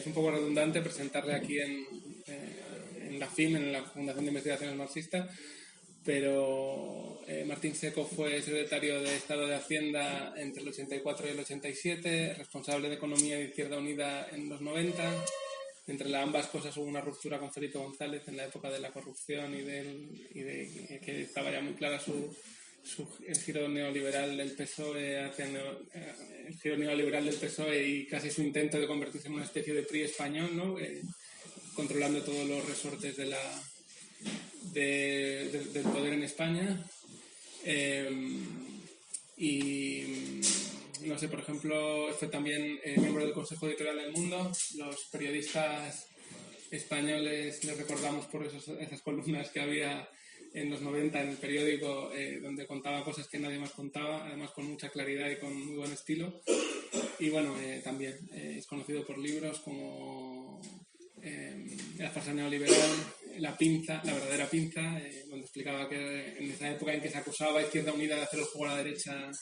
es un poco redundante presentarle aquí en la FIM, en la Fundación de Investigaciones Marxistas, pero Martín Seco fue secretario de Estado de Hacienda entre el 84 y el 87, responsable de Economía de Izquierda Unida en los 90. Entre ambas cosas hubo una ruptura con Felipe González en la época de la corrupción y de que estaba ya muy clara el giro neoliberal del PSOE el giro neoliberal del PSOE y casi su intento de convertirse en una especie de PRI español, ¿no? Controlando todos los resortes del poder en España. Y no sé, por ejemplo, fue también miembro del Consejo Editorial del Mundo. Los periodistas españoles le recordamos por esas columnas que había en los 90 en el periódico, donde contaba cosas que nadie más contaba, además con mucha claridad y con muy buen estilo. Y bueno, también es conocido por libros como La farsa neoliberal, La pinza, La verdadera pinza, donde explicaba que en esa época en que se acusaba a Izquierda Unida de hacer el juego a la derecha,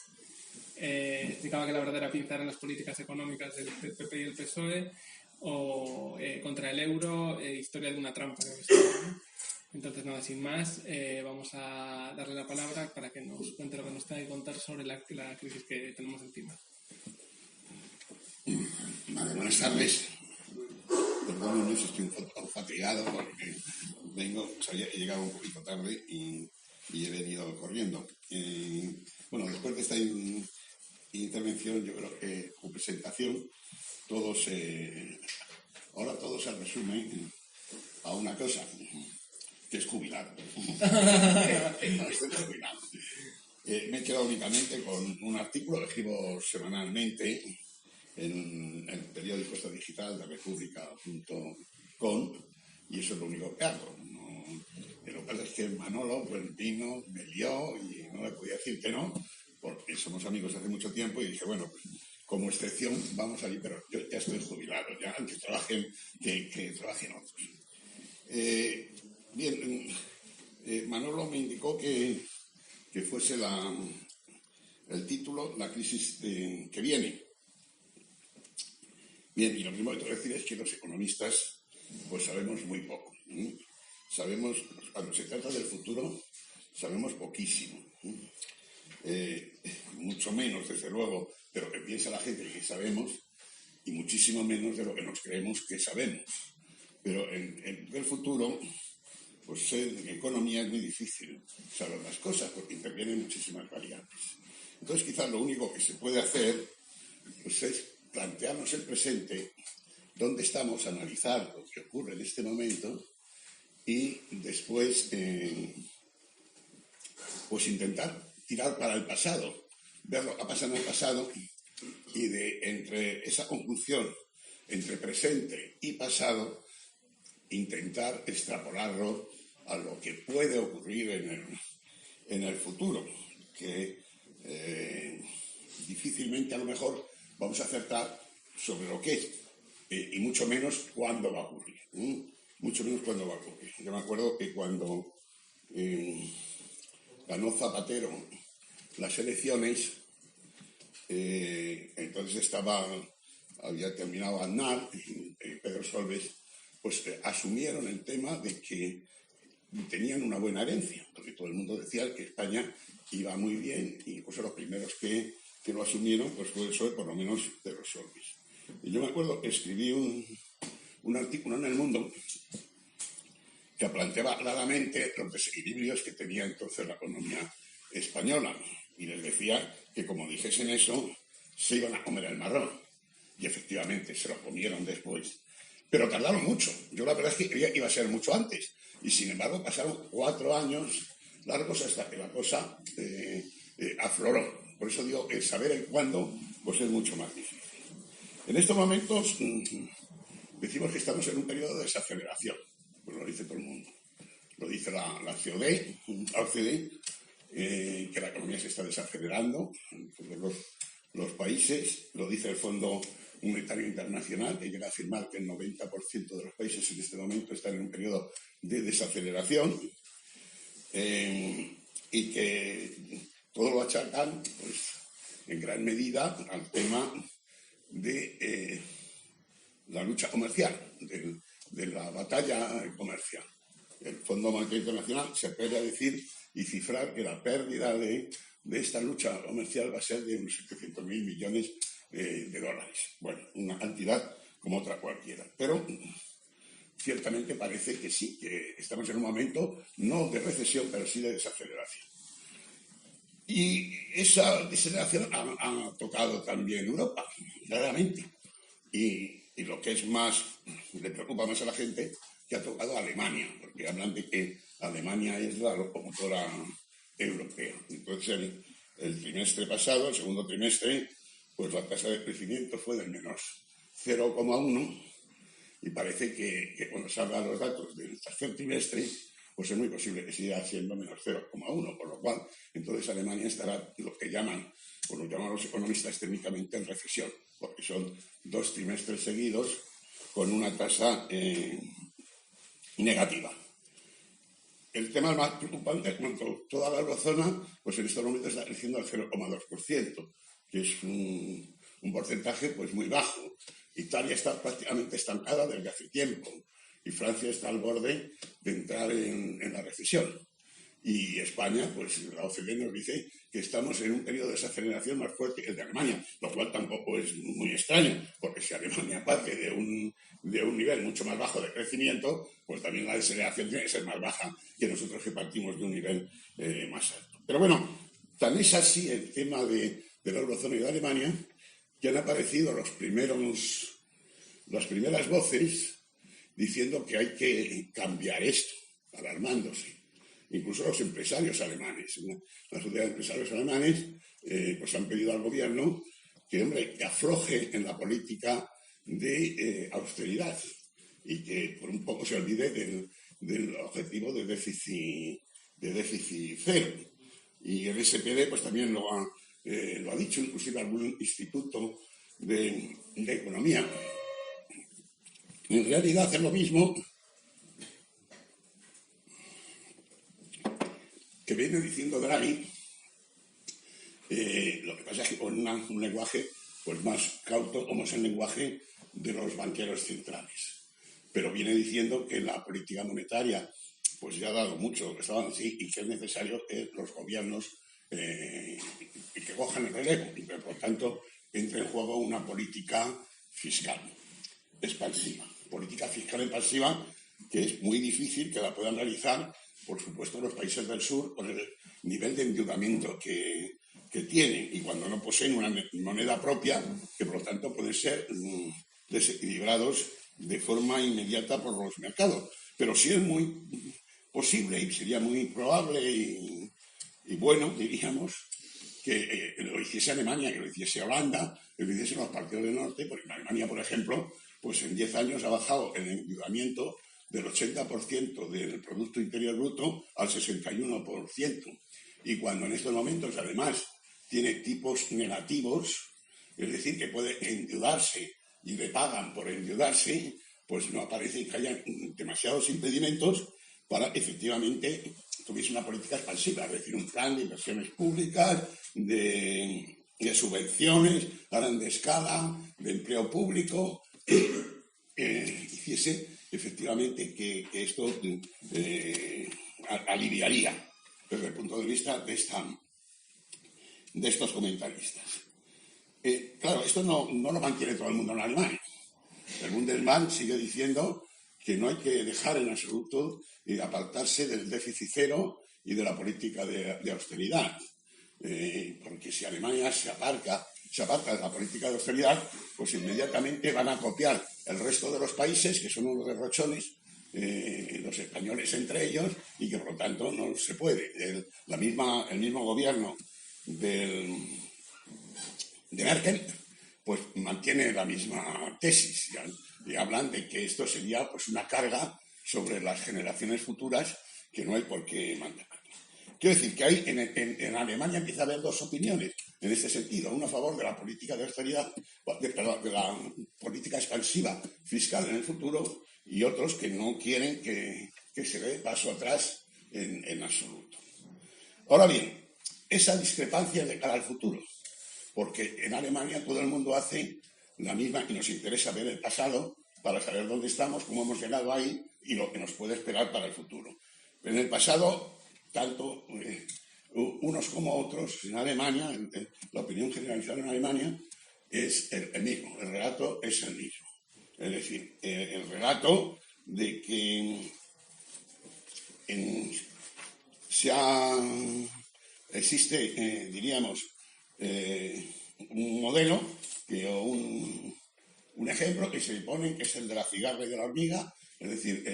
explicaba que la verdadera pinza eran las políticas económicas del PP y el PSOE, o Contra el euro, Historia de una trampa, creo que se llama, ¿no? Entonces, nada, sin más, vamos a darle la palabra para que nos cuente lo que nos tenga que contar sobre la crisis que tenemos encima. Vale, buenas tardes. Perdónenme si estoy un poco fatigado porque he llegado un poquito tarde y he venido corriendo. Bueno, después de esta intervención, yo creo que o presentación, ahora todo se resume a una cosa, que es jubilar. No estoy jubilado. Me he quedado únicamente con un artículo que escribo semanalmente en el periódico digital de república.com, y eso es lo único que hago. Lo que pasa es que Manolo pues vino, me lió y no le podía decir que no, porque somos amigos hace mucho tiempo, y dije, bueno, pues, como excepción vamos allí, pero yo ya estoy jubilado, ya aunque trabajen, que trabajen otros. Manolo me indicó que fuese el título, La crisis que viene. Bien, y lo primero que tengo que decir es que los economistas pues sabemos muy poco. Sabemos, cuando se trata del futuro, sabemos poquísimo. Mucho menos, desde luego, de lo que piensa la gente que sabemos, y muchísimo menos de lo que nos creemos que sabemos. Pero en el futuro, pues en economía es muy difícil saber las cosas, porque intervienen muchísimas variables. Entonces, quizás lo único que se puede hacer pues, es plantearnos el presente, dónde estamos, analizar lo que ocurre en este momento y después pues intentar tirar para el pasado, ver lo que ha pasado en el pasado y entre esa conjunción entre presente y pasado intentar extrapolarlo a lo que puede ocurrir en el futuro, que difícilmente a lo mejor vamos a acertar sobre lo que es, y mucho menos cuándo va a ocurrir. Mucho menos cuándo va a ocurrir. Yo me acuerdo que cuando ganó Zapatero las elecciones, entonces había terminado Aznar, Pedro Solbes, pues asumieron el tema de que tenían una buena herencia, porque todo el mundo decía que España iba muy bien, y pues los primeros que lo asumieron pues fue el PSOE, por lo menos de los Solbes. Y yo me acuerdo que escribí un artículo en El Mundo que planteaba claramente los desequilibrios que tenía entonces la economía española, y les decía que como dijesen eso se iban a comer el marrón, y efectivamente se lo comieron después, pero tardaron mucho. Yo la verdad es que creía que iba a ser mucho antes, y sin embargo pasaron 4 años largos hasta que la cosa afloró. Por eso digo que saber el cuándo pues es mucho más difícil. En estos momentos decimos que estamos en un periodo de desaceleración, pues lo dice todo el mundo. Lo dice la OCDE, que la economía se está desacelerando en todos los países. Lo dice el Fondo Monetario Internacional, que llega a afirmar que el 90% de los países en este momento están en un periodo de desaceleración, y que todo lo achacan pues, en gran medida al tema de la lucha comercial, de la batalla comercial. El Fondo Monetario Internacional se puede decir y cifrar que la pérdida de esta lucha comercial va a ser de unos 700.000 millones de dólares. Bueno, una cantidad como otra cualquiera. Pero ciertamente parece que sí, que estamos en un momento no de recesión, pero sí de desaceleración. Y esa desaceleración ha tocado también Europa, claramente. Y lo que es más, le preocupa más a la gente, que ha tocado a Alemania, porque hablan de que Alemania es la locomotora europea. Entonces, el trimestre pasado, el segundo trimestre, pues la tasa de crecimiento fue del menos 0,1, y parece que cuando salgan los datos del tercer trimestre, pues es muy posible que siga siendo menos 0,1, por lo cual entonces Alemania estará lo que llaman, o lo llaman los economistas técnicamente, en recesión, porque son 2 trimestres seguidos con una tasa negativa. El tema más preocupante es cuando toda la eurozona, pues en estos momentos está creciendo al 0,2%, que es un porcentaje pues muy bajo. Italia está prácticamente estancada desde hace tiempo y Francia está al borde de entrar en la recesión. Y España, pues la OCDE nos dice que estamos en un periodo de desaceleración más fuerte que el de Alemania, lo cual tampoco es muy extraño, porque si Alemania parte de un nivel mucho más bajo de crecimiento, pues también la desaceleración tiene que ser más baja que nosotros, que partimos de un nivel más alto. Pero bueno, tan es así el tema de la eurozona y de Alemania, que han aparecido las primeras voces diciendo que hay que cambiar esto, alarmándose. Incluso los empresarios alemanes, la sociedad de empresarios alemanes, pues han pedido al gobierno que afloje en la política de austeridad y que por un poco se olvide del objetivo de déficit cero. Y el SPD pues también lo ha dicho, inclusive algún instituto de economía. En realidad es lo mismo que viene diciendo Draghi, lo que pasa es que con un lenguaje pues más cauto, como es el lenguaje de los banqueros centrales. Pero viene diciendo que la política monetaria pues ya ha dado mucho, que estaban así, y que es necesario que los gobiernos que cojan el relevo, y que por tanto entre en juego una política fiscal expansiva. Política fiscal expansiva que es muy difícil que la puedan realizar, por supuesto, los países del sur, por el nivel de endeudamiento que tienen, y cuando no poseen una moneda propia, que por lo tanto pueden ser desequilibrados de forma inmediata por los mercados. Pero sí es muy posible y sería muy probable y bueno, diríamos, que lo hiciese Alemania, que lo hiciese Holanda, que lo hiciesen los partidos del norte, porque en Alemania, por ejemplo, pues en 10 años ha bajado el endeudamiento del 80% del Producto Interior Bruto al 61%. Y cuando en estos momentos, además, tiene tipos negativos, es decir, que puede endeudarse y le pagan por endeudarse, pues no parece que haya demasiados impedimentos para efectivamente tuviese una política expansiva, es decir, un plan de inversiones públicas, de subvenciones a grande escala, de empleo público, hiciese efectivamente que esto aliviaría desde el punto de vista de estos comentaristas. Claro, esto no lo mantiene todo el mundo en Alemania. El Bundesbank sigue diciendo que no hay que dejar en absoluto apartarse del déficit cero y de la política de austeridad. Porque si Alemania se aparta de la política de austeridad, pues inmediatamente van a copiar el resto de los países, que son unos derrochones, los españoles entre ellos, y que por lo tanto no se puede. El mismo gobierno de Merkel pues mantiene la misma tesis y hablan de que esto sería pues una carga sobre las generaciones futuras que no hay por qué mantener. Quiero decir que hay en Alemania empieza a haber dos opiniones en este sentido, una a favor de la política de austeridad, de la política expansiva fiscal en el futuro, y otros que no quieren que se dé paso atrás en absoluto. Ahora bien, esa discrepancia de cara al futuro, porque en Alemania todo el mundo hace la misma y nos interesa ver el pasado para saber dónde estamos, cómo hemos llegado ahí y lo que nos puede esperar para el futuro. En el pasado, tanto unos como otros, en Alemania, la opinión generalizada en Alemania es el mismo, el relato es el mismo. Es decir, el relato de que existe, diríamos, un modelo o un ejemplo que se pone, que es el de la cigarra y de la hormiga. Es decir,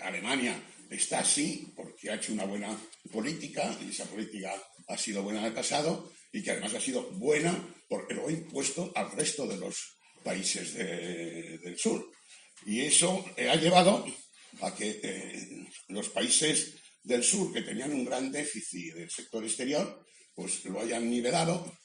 Alemania está así porque ha hecho una buena política y esa política ha sido buena en el pasado y que además ha sido buena porque lo ha impuesto al resto de los países del sur. Y eso ha llevado a que los países del sur, que tenían un gran déficit del sector exterior, pues lo hayan nivelado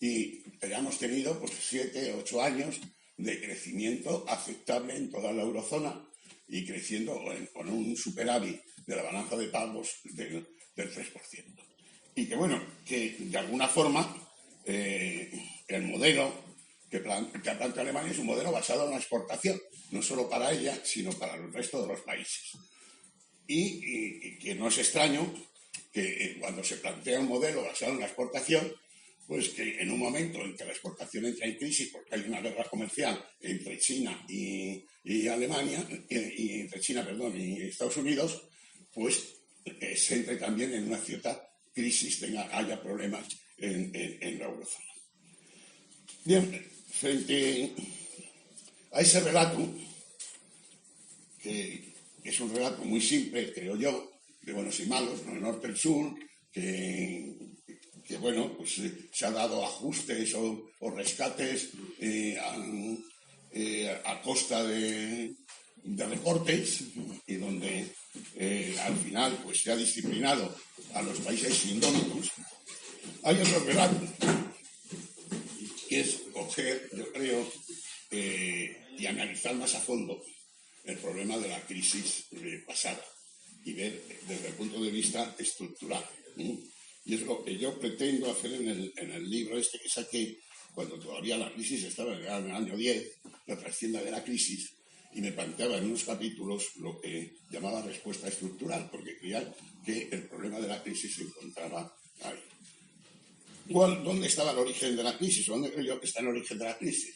y hayamos tenido pues 7 o 8 años de crecimiento aceptable en toda la eurozona y creciendo con un superávit de la balanza de pagos del 3%. Y que bueno, que de alguna forma el modelo que plantea Alemania es un modelo basado en la exportación, no solo para ella, sino para el resto de los países. Y que no es extraño que cuando se plantea un modelo basado en la exportación, pues que en un momento en que la exportación entra en crisis porque hay una guerra comercial entre China y Alemania, y entre China, perdón, y Estados Unidos, pues se entre también en una cierta crisis, haya problemas en la eurozona. Bien, frente a ese relato, que es un relato muy simple, creo yo, de buenos y malos, ¿no? El norte y el sur, que bueno, pues se ha dado ajustes o rescates a costa de recortes y donde al final pues se ha disciplinado a los países indómitos. Hay otro relato que es coger, yo creo, y analizar más a fondo el problema de la crisis pasada y ver desde el punto de vista estructural. Y es lo que yo pretendo hacer en el libro este que saqué cuando todavía la crisis estaba en el año 10, la trascienda de la crisis, y me planteaba en unos capítulos lo que llamaba respuesta estructural, porque creía que el problema de la crisis se encontraba ahí. ¿Dónde estaba el origen de la crisis? ¿Dónde creo yo que está el origen de la crisis?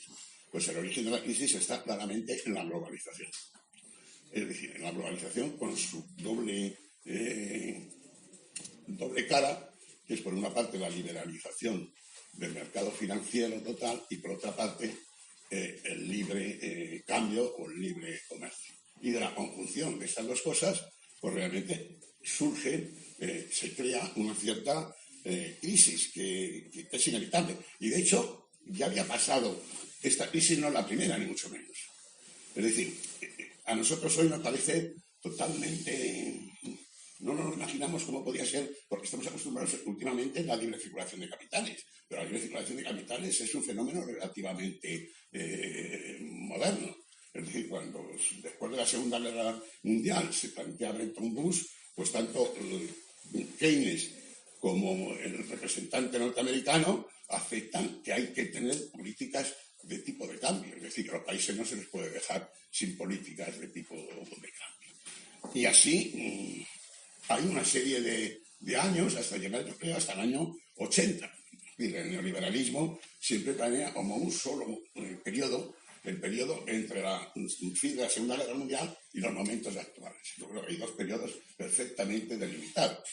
Pues el origen de la crisis está claramente en la globalización. Es decir, en la globalización con su doble cara, que es por una parte la liberalización del mercado financiero total y por otra parte el libre cambio o el libre comercio. Y de la conjunción de estas dos cosas, pues realmente surge, se crea una cierta crisis que es inevitable. Y de hecho, ya había pasado, esta crisis no es la primera, ni mucho menos. Es decir, a nosotros hoy nos parece totalmente... No nos imaginamos cómo podía ser, porque estamos acostumbrados últimamente a la libre circulación de capitales. Pero la libre circulación de capitales es un fenómeno relativamente moderno. Es decir, cuando después de la Segunda Guerra Mundial se plantea Bretton Woods, pues tanto Keynes como el representante norteamericano aceptan que hay que tener políticas de tipo de cambio. Es decir, que a los países no se les puede dejar sin políticas de tipo de cambio. Y así... hay una serie de años, hasta llegar, yo creo, hasta el año 80. Y el neoliberalismo siempre planea como un solo periodo, el periodo entre el fin de la Segunda Guerra Mundial y los momentos actuales. Yo creo que hay dos periodos perfectamente delimitados.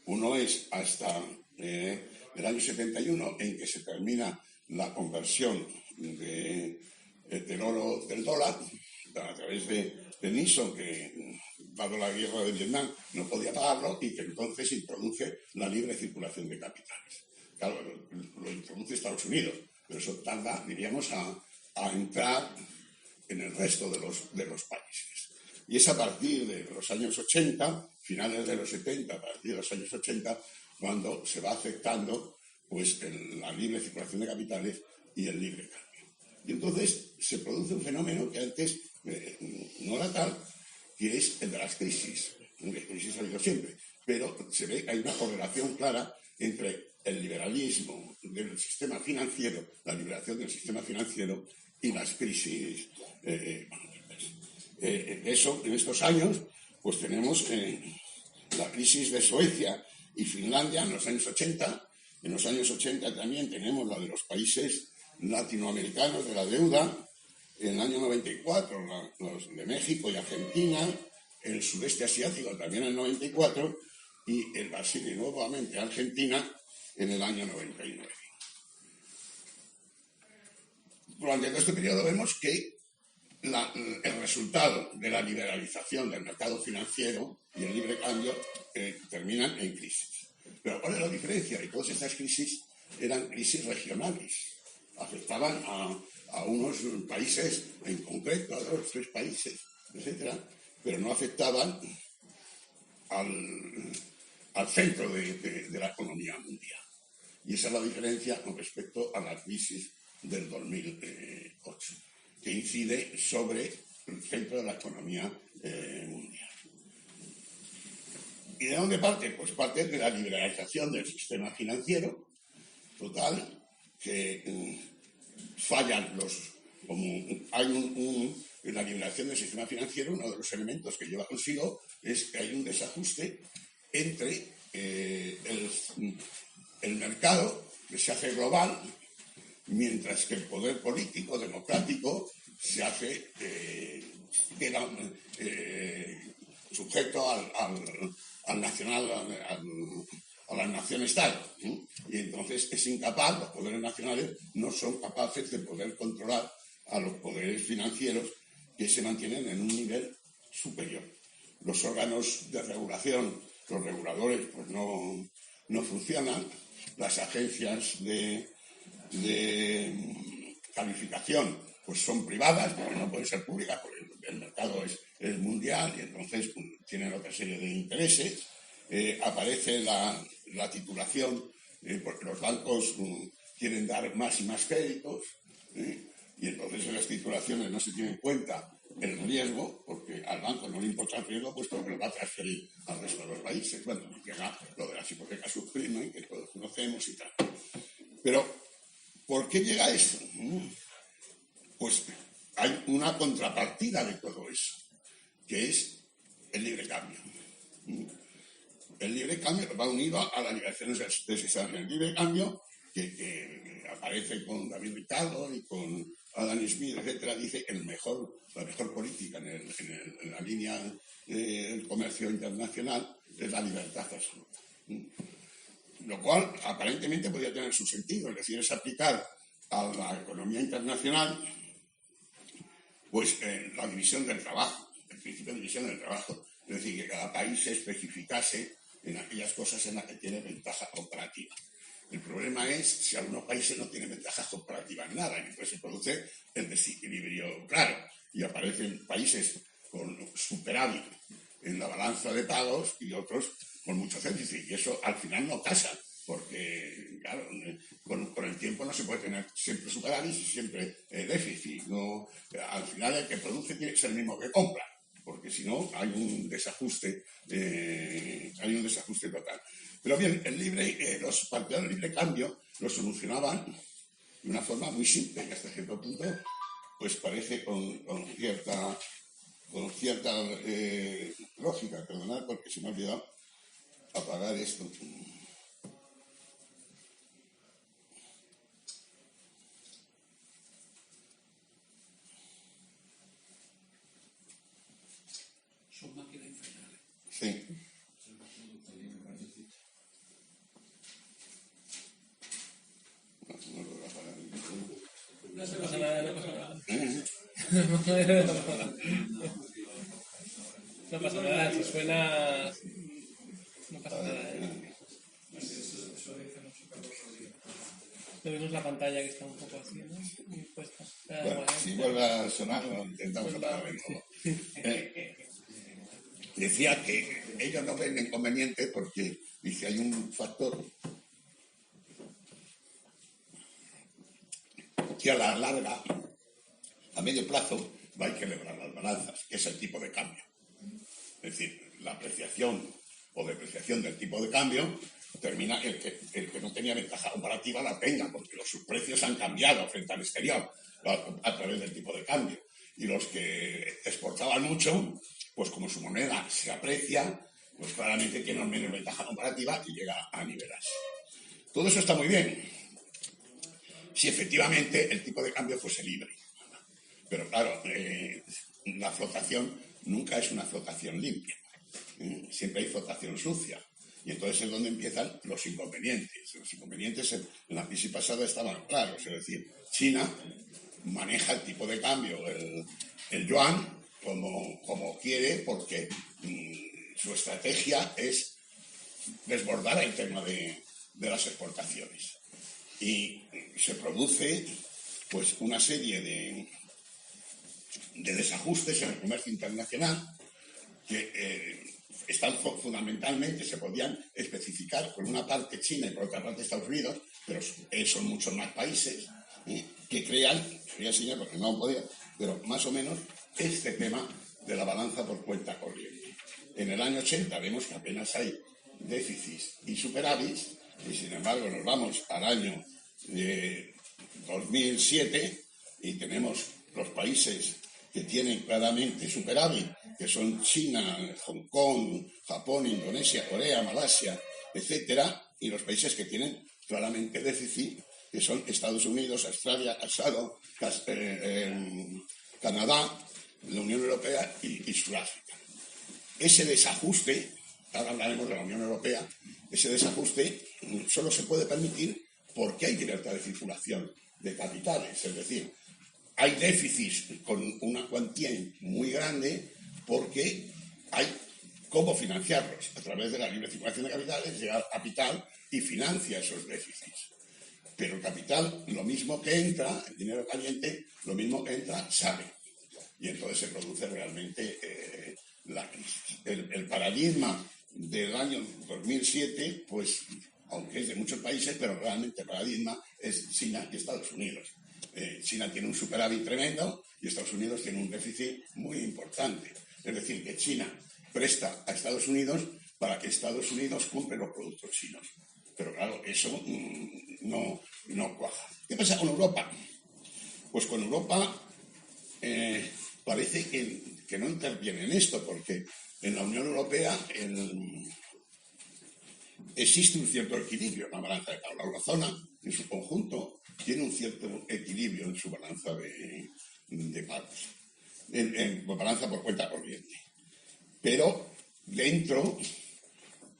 Uno es hasta el año 71, en que se termina la conversión del oro del dólar a través de Nixon, que dado la guerra de Vietnam no podía pagarlo y que entonces introduce la libre circulación de capitales. Claro, lo introduce Estados Unidos, pero eso tarda, diríamos, a entrar en el resto de los países. Y es a partir de los años 80, finales de los 70, a partir de los años 80, cuando se va aceptando pues, la libre circulación de capitales y el libre cambio. Y entonces se produce un fenómeno que antes no era tal, que es el de las crisis. Las crisis ha habido siempre, pero se ve que hay una correlación clara entre el liberalismo del sistema financiero, la liberación del sistema financiero y las crisis. Eso, en estos años, pues tenemos la crisis de Suecia y Finlandia en los años 80. En los años 80 también tenemos la de los países latinoamericanos de la deuda. En el año 94 los de México y Argentina, el sudeste asiático también en el 94 y el Brasil y nuevamente Argentina en el año 99. Durante todo este periodo vemos que el resultado de la liberalización del mercado financiero y el libre cambio terminan en crisis. Pero ¿cuál es la diferencia? Y todas estas crisis eran crisis regionales. Afectaban a unos países en concreto, a 2, 3 países, etcétera, pero no afectaban al centro de la economía mundial. Y esa es la diferencia con respecto a la crisis del 2008, que incide sobre el centro de la economía mundial. ¿Y de dónde parte? Pues parte de la liberalización del sistema financiero total, que fallan como hay en la liberación del sistema financiero, uno de los elementos que lleva consigo es que hay un desajuste entre el mercado, que se hace global, mientras que el poder político democrático se hace queda sujeto al nacional, a la nación-estado. Y entonces es incapaz, los poderes nacionales no son capaces de poder controlar a los poderes financieros que se mantienen en un nivel superior. Los órganos de regulación, los reguladores, pues no funcionan. Las agencias de calificación pues son privadas, porque no pueden ser públicas, porque el mercado es mundial y entonces tienen otra serie de intereses. Aparece la titulación, porque los bancos quieren dar más y más créditos, y entonces en las titulaciones no se tiene en cuenta el riesgo, porque al banco no le importa el riesgo, puesto que lo va a transferir al resto de los países. Bueno, llega lo de las hipotecas subprime, que todos conocemos y tal. Pero, ¿por qué llega eso? Pues hay una contrapartida de todo eso, que es el libre cambio. El libre cambio va unido a la liberación del sistema. El libre cambio, que aparece con David Ricardo y con Adam Smith, etcétera, dice que la mejor política en la línea del comercio internacional es la libertad absoluta. Lo cual aparentemente podría tener su sentido, es decir, es aplicar a la economía internacional pues la división del trabajo, el principio de división del trabajo, es decir, que cada país se especificase en aquellas cosas en las que tiene ventaja comparativa. El problema es si algunos países no tienen ventajas comparativas en nada, y entonces se produce el desequilibrio claro, y aparecen países con superávit en la balanza de pagos y otros con mucho déficit, y eso al final no casa, porque claro, con el tiempo no se puede tener siempre superávit y siempre déficit. No, al final el que produce tiene que ser el mismo que compra, porque si no hay un desajuste total. Pero bien, los partidarios del libre cambio lo solucionaban de una forma muy simple, y hasta cierto punto pues parece con cierta lógica. Perdonad porque se me ha olvidado apagar esto. Son máquinas infernales. Sí. No lo voy a apagar. No pasa nada, no pasa nada. No pasa nada, si suena... No pasa nada, Vemos la pantalla que está un poco así, ¿no? Puesta. Bueno, si vuelve a sonar, lo intentamos apagar de nuevo. Decía que ellos no ven inconveniente porque dice hay un factor que a la larga, a medio plazo, va a equilibrar las balanzas, que es el tipo de cambio. Es decir, la apreciación o depreciación del tipo de cambio termina el que no tenía ventaja comparativa la tenga, porque los subprecios han cambiado frente al exterior. a través del tipo de cambio. Y los que exportaban mucho, pues como su moneda se aprecia, pues claramente tienen menos ventaja comparativa y llega a nivelarse. Todo eso está muy bien, si efectivamente el tipo de cambio fuese libre. Pero claro, la flotación nunca es una flotación limpia. Siempre hay flotación sucia. Y entonces es donde empiezan los inconvenientes. Los inconvenientes en la crisis pasada estaban claros. Es decir, China maneja el tipo de cambio, el yuan, como quiere, porque su estrategia es desbordar el tema de las exportaciones. Y se produce pues una serie de desajustes en el comercio internacional que están fundamentalmente, se podían especificar por una parte China y por otra parte Estados Unidos, pero son muchos más países que crean, voy a enseñar porque no podía, pero más o menos este tema de la balanza por cuenta corriente. En el año 80 vemos que apenas hay déficits y superávits, y sin embargo nos vamos al año 2007 y tenemos los países que tienen claramente superávit, que son China, Hong Kong, Japón, Indonesia, Corea, Malasia, etcétera, y los países que tienen claramente déficit, que son Estados Unidos, Australia, Canadá, la Unión Europea y Sudáfrica. Ese desajuste, ahora hablaremos de la Unión Europea, ese desajuste solo se puede permitir porque hay libertad de circulación de capitales, es decir, hay déficits con una cuantía muy grande porque hay cómo financiarlos. A través de la libre circulación de capitales llega capital y financia esos déficits. Pero el capital, lo mismo que entra, el dinero caliente, lo mismo que entra, sale. Y entonces se produce realmente la crisis. El paradigma del año 2007, pues, aunque es de muchos países, pero realmente el paradigma es China y Estados Unidos. China tiene un superávit tremendo y Estados Unidos tiene un déficit muy importante. Es decir, que China presta a Estados Unidos para que Estados Unidos compre los productos chinos. Pero claro, eso no cuaja. ¿Qué pasa con Europa? Pues con Europa parece que no interviene en esto, porque en la Unión Europea existe un cierto equilibrio en la balanza de pago. La eurozona, en su conjunto, tiene un cierto equilibrio en su balanza de pagos, en balanza por cuenta corriente. Pero dentro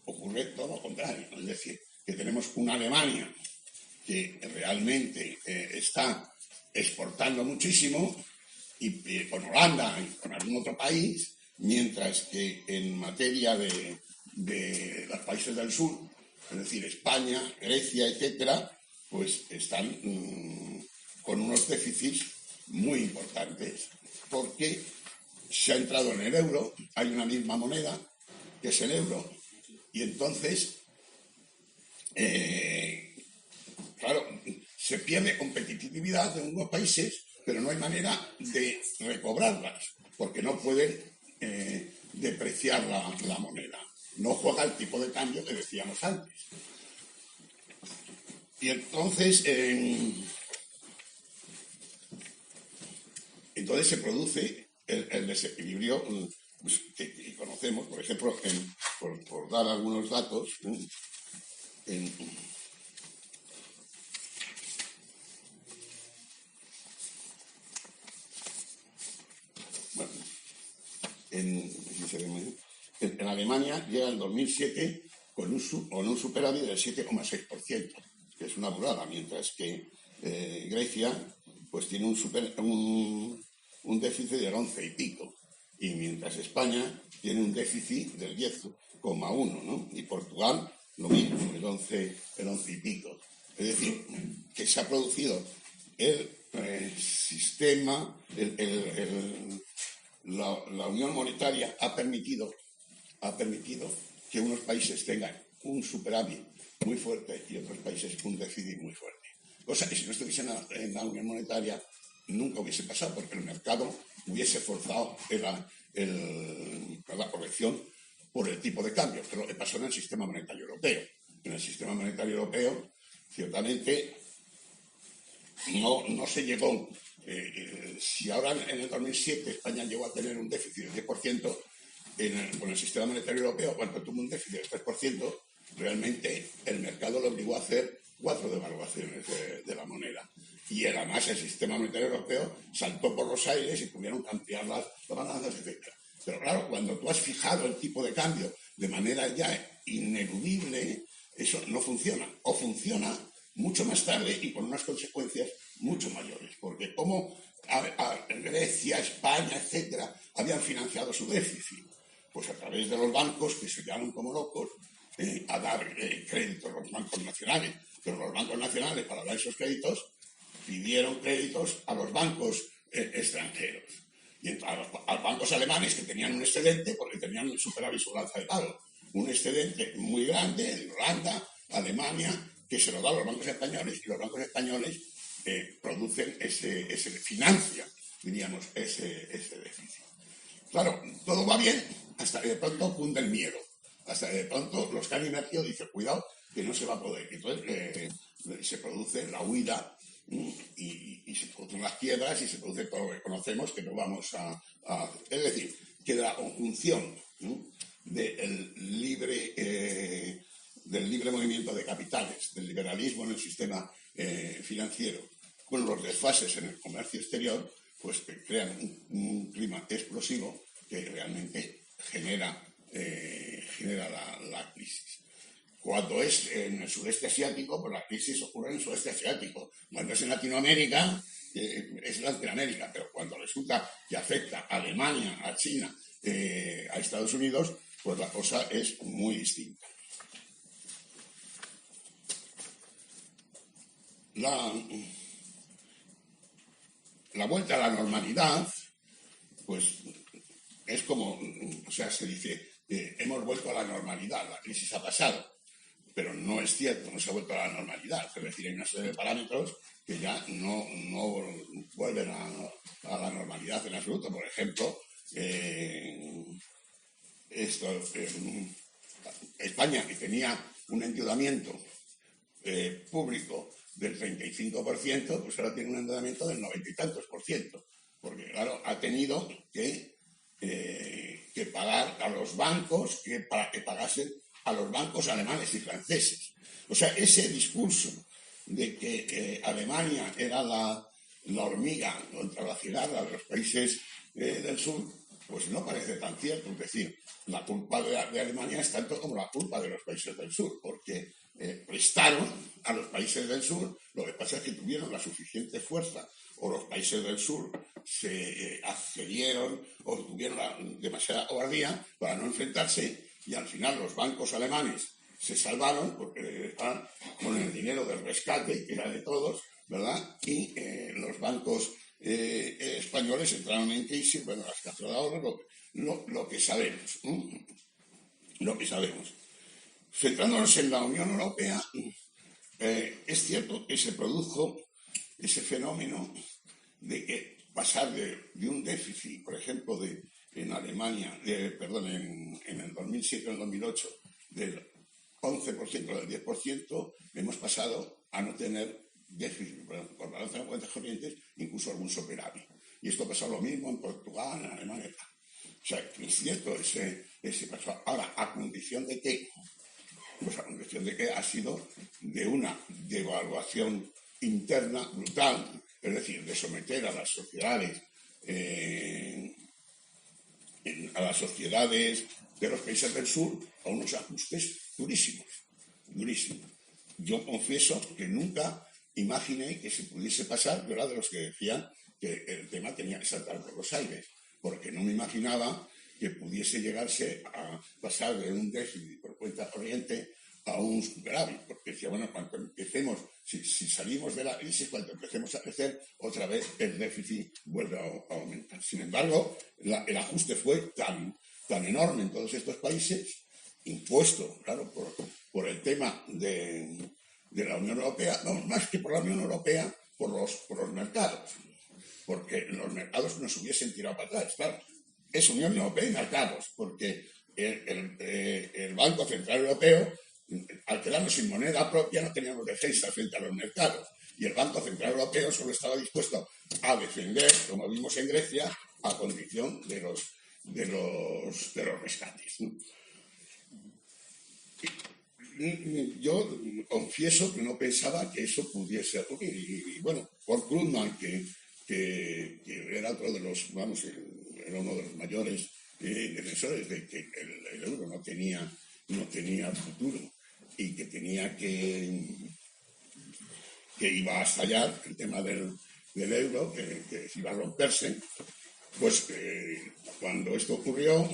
ocurre todo lo contrario, es decir, que tenemos una Alemania que realmente está exportando muchísimo, y con Holanda y con algún otro país, mientras que en materia de los países del sur, es decir, España, Grecia, etcétera, pues están con unos déficits muy importantes, porque se ha entrado en el euro, hay una misma moneda, que es el euro, y entonces, claro, se pierde competitividad en unos países, pero no hay manera de recobrarlas, porque no pueden depreciar la moneda. No juega el tipo de cambio que decíamos antes. Y entonces, se produce el desequilibrio pues, que conocemos, por ejemplo, por dar algunos datos, en Alemania llega el 2007 con un superávit del 7,6%, que es una burrada, mientras que Grecia pues tiene un déficit del 11 y pico, y mientras España tiene un déficit del 10,1, ¿no? Y Portugal lo mismo, el 11 y pico. Es decir, que se ha producido el sistema, la Unión Monetaria ha permitido que unos países tengan un superávit muy fuerte y otros países un déficit muy fuerte. Cosa que si no estuviese en la Unión Monetaria nunca hubiese pasado, porque el mercado hubiese forzado la corrección por el tipo de cambio, que es lo que pasó en el sistema monetario europeo. En el sistema monetario europeo, ciertamente, no se llegó. Si ahora en el 2007 España llegó a tener un déficit del 10%, con el sistema monetario europeo, cuando tuvo un déficit del 3%, realmente el mercado lo obligó a hacer 4 devaluaciones de la moneda. Y además el sistema monetario europeo saltó por los aires y tuvieron que ampliar las balanzas, etc. Pero claro, cuando tú has fijado el tipo de cambio de manera ya ineludible, eso no funciona. O funciona mucho más tarde y con unas consecuencias mucho mayores. Porque como Grecia, España, etcétera, habían financiado su déficit, pues a través de los bancos que se llaman como locos a dar créditos a los bancos nacionales. Pero los bancos nacionales, para dar esos créditos, pidieron créditos a los bancos extranjeros. Y a los bancos alemanes, que tenían un excedente, porque tenían un superávit su balanza de pagos, un excedente muy grande de Holanda, Alemania, que se lo da a los bancos españoles, y los bancos españoles producen financian, diríamos, ese déficit. Claro, todo va bien hasta que de pronto cunde el miedo. Hasta que de pronto los que han invertido dicen, cuidado, que no se va a poder. Entonces se produce la huida y se producen las quiebras y se produce todo lo que conocemos que no vamos a es decir, que la conjunción del libre movimiento de capitales, del liberalismo en el sistema financiero, con los desfases en el comercio exterior, pues crean un clima explosivo que realmente genera la crisis. Cuando es en el sudeste asiático, pues la crisis ocurre en el sudeste asiático. Cuando es en Latinoamérica, es Latinoamérica. Pero cuando resulta que afecta a Alemania, a China, a Estados Unidos, pues la cosa es muy distinta. La vuelta a la normalidad, pues es como, o sea, se dice, hemos vuelto a la normalidad, la crisis ha pasado. Pero no es cierto, no se ha vuelto a la normalidad. Es decir, hay una serie de parámetros que ya no vuelven a la normalidad en absoluto. Por ejemplo, España, que tenía un endeudamiento público del 35%, pues ahora tiene un endeudamiento del 90 y tantos por ciento. Porque, claro, ha tenido que pagar a los bancos para que pagasen a los bancos alemanes y franceses. O sea, ese discurso de que Alemania era la hormiga contra la cigarra de los países del sur, pues no parece tan cierto. Es decir, la culpa de Alemania es tanto como la culpa de los países del sur, porque prestaron a los países del sur, lo que pasa es que tuvieron la suficiente fuerza, o los países del sur se accedieron o tuvieron demasiada cobardía para no enfrentarse, y al final los bancos alemanes se salvaron porque estaban con el dinero del rescate, que era de todos, ¿verdad? Y los bancos españoles entraron en crisis. Bueno, las cajas de ahorro, lo que sabemos. Lo que sabemos. Centrándonos en la Unión Europea, es cierto que se produjo ese fenómeno de que pasar de un déficit, por ejemplo, en Alemania, en el 2007 o el 2008, del 11% o del 10%, hemos pasado a no tener déficit por balanza de cuentas corrientes, incluso algún superávit. Y esto pasó lo mismo en Portugal, en Alemania. O sea, es cierto ese paso. Ahora, ¿a condición de qué? Pues a condición de que ha sido de una devaluación interna brutal, es decir, de someter a las sociedades de los países del sur a unos ajustes durísimos. Yo confieso que nunca imaginé que se pudiese pasar. Yo era de los que decían que el tema tenía que saltar por los aires, porque no me imaginaba que pudiese llegarse a pasar de un déficit por cuenta corriente a un superávit, porque decía, bueno, cuando empecemos, si salimos de la crisis, cuando empecemos a crecer, otra vez el déficit vuelve a aumentar. Sin embargo, el ajuste fue tan enorme en todos estos países, impuesto, claro, por el tema de la Unión Europea, no, más que por la Unión Europea, por los mercados, porque los mercados nos hubiesen tirado para atrás, claro. Es Unión Europea y mercados, porque el Banco Central Europeo, al quedarnos sin moneda propia, no teníamos defensa frente a los mercados. Y el Banco Central Europeo solo estaba dispuesto a defender, como vimos en Grecia, a condición de los rescates, ¿no? Yo confieso que no pensaba que eso pudiese ocurrir. Y bueno, por Krugman, que era otro de los, vamos, era uno de los mayores defensores de que el euro no tenía futuro y que tenía que iba a estallar el tema del euro, que iba a romperse, pues cuando esto ocurrió,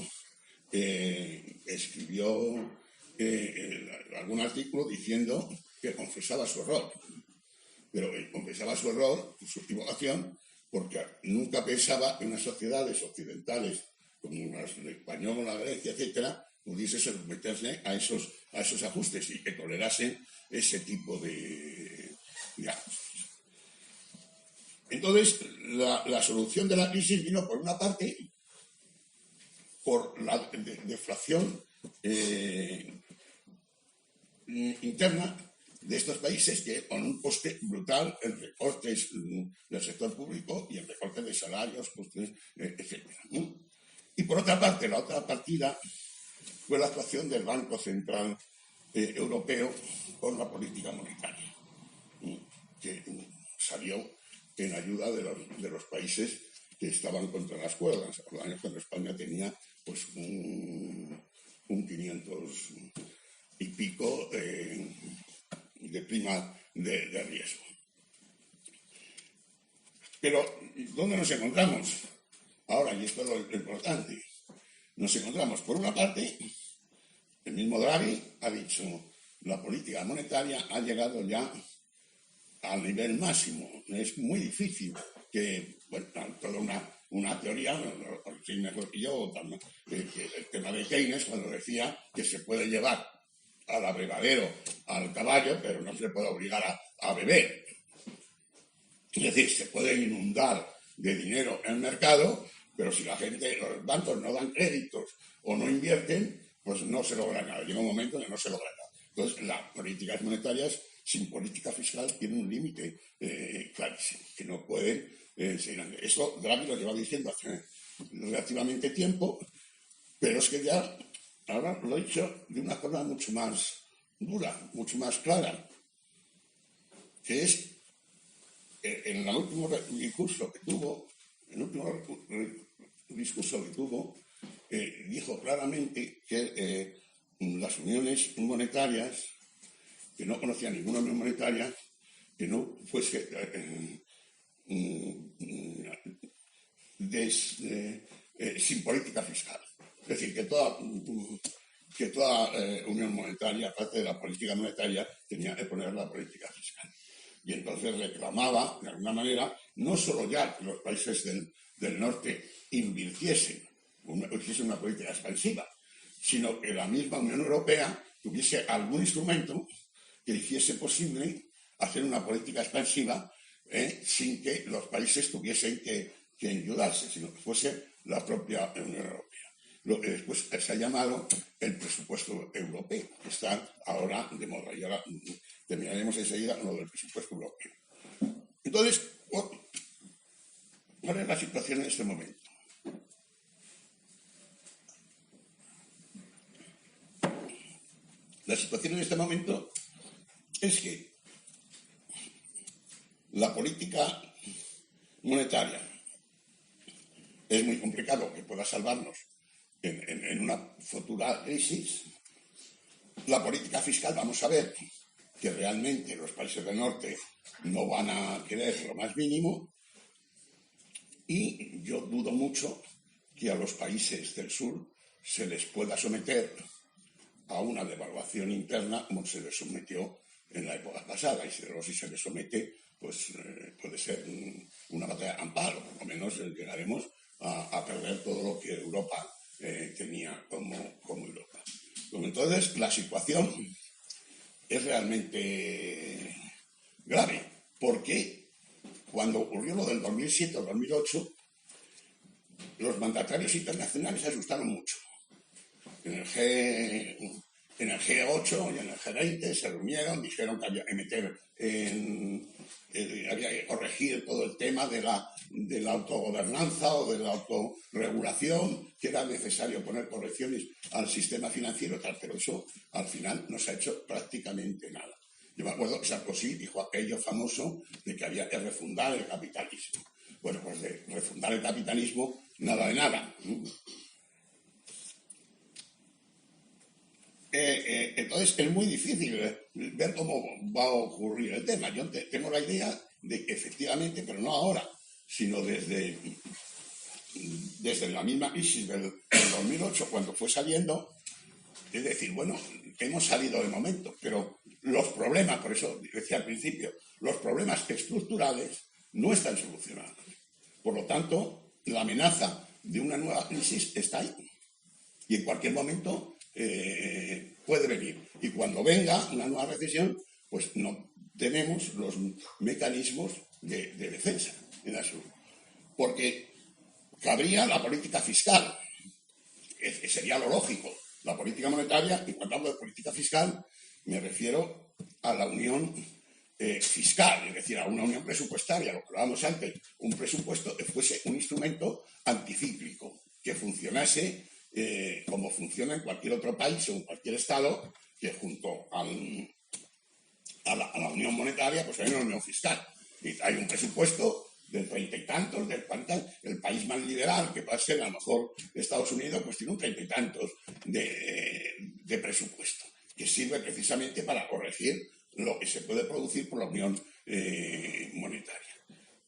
escribió algún artículo diciendo que confesaba su error, pero confesaba su error, su equivocación, porque nunca pensaba que unas sociedades occidentales como la española, la Grecia, etcétera, pudiese someterse a esos ajustes y que tolerasen ese tipo de ajustes. Entonces, la solución de la crisis vino, por una parte, por la deflación interna de estos países, que con un coste brutal en recortes del sector público y en recortes de salarios, costes, etcétera, ¿no? Y por otra parte, la otra partida fue la actuación del Banco Central Europeo con la política monetaria, que salió en ayuda de los países que estaban contra las cuerdas. Cuando España tenía pues un 500 y pico de prima de riesgo. Pero, ¿dónde nos encontramos ahora? Y esto es lo importante. Nos encontramos, por una parte, el mismo Draghi ha dicho, la política monetaria ha llegado ya al nivel máximo. Es muy difícil que, bueno, toda una teoría, mejor que yo, el tema de Keynes, cuando decía que se puede llevar al abrevadero al caballo, pero no se puede obligar a beber. Es decir, se puede inundar de dinero en el mercado, pero si la gente, los bancos no dan créditos o no invierten, pues no se logra nada. Llega un momento en que no se logra nada. Entonces, las políticas monetarias sin política fiscal tienen un límite clarísimo, que no pueden seguir. Esto Draghi lo lleva diciendo hace relativamente tiempo, pero es que ya ahora lo he dicho de una forma mucho más dura, mucho más clara, que es en el último discurso que tuvo, dijo claramente que las uniones monetarias, que no conocía ninguna unión monetaria que no fuese sin política fiscal. Es decir, que toda unión monetaria, aparte de la política monetaria, tenía que poner la política fiscal. Y entonces reclamaba, de alguna manera, no solo ya que los países del norte hiciesen una política expansiva, sino que la misma Unión Europea tuviese algún instrumento que hiciese posible hacer una política expansiva sin que los países tuviesen que endeudarse, sino que fuese la propia Unión Europea. Lo que después se ha llamado el presupuesto europeo, que está ahora de moda. Y ahora terminaremos enseguida con lo del presupuesto europeo. Entonces, ¿cuál es la situación en este momento? La situación en este momento es que la política monetaria es muy complicado que pueda salvarnos en una futura crisis. La política fiscal, vamos a ver que realmente los países del norte no van a querer lo más mínimo, y yo dudo mucho que a los países del sur se les pueda someter a una devaluación interna como se les sometió en la época pasada, y si se les somete, pues puede ser una batalla campal, o por lo menos llegaremos a perder todo lo que Europa tenía como Europa. Bueno, entonces, la situación es realmente grave, porque cuando ocurrió lo del 2007 o 2008, los mandatarios internacionales se asustaron mucho. En en el G8 y en el G20 se reunieron, dijeron que había que meter había que corregir todo el tema de la autogobernanza o de la autorregulación, que era necesario poner correcciones al sistema financiero, tal, pero eso al final no se ha hecho prácticamente nada. Yo me acuerdo que Sarkozy dijo aquello famoso de que había que refundar el capitalismo. Bueno, pues de refundar el capitalismo, nada de nada. Entonces es muy difícil ver cómo va a ocurrir el tema. Yo tengo la idea de que efectivamente, pero no ahora, sino desde la misma crisis del 2008, cuando fue saliendo, es decir, bueno, hemos salido de momento, pero los problemas, por eso decía al principio, los problemas estructurales no están solucionados. Por lo tanto, la amenaza de una nueva crisis está ahí. Y en cualquier momento puede venir. Y cuando venga una nueva recesión, pues no tenemos los mecanismos de defensa en la salud. Porque cabría la política fiscal, que sería lo lógico. La política monetaria, y cuando hablo de política fiscal, me refiero a la unión fiscal, es decir, a una unión presupuestaria, lo que hablábamos antes, un presupuesto que fuese un instrumento anticíclico, que funcionase como funciona en cualquier otro país o en cualquier estado, que junto a la unión monetaria, pues hay una unión fiscal. Y hay un presupuesto del 30 y tantos, del 40, el país más liberal, que puede ser a lo mejor Estados Unidos, pues tiene un 30 y tantos de presupuesto, que sirve precisamente para corregir lo que se puede producir por la unión monetaria.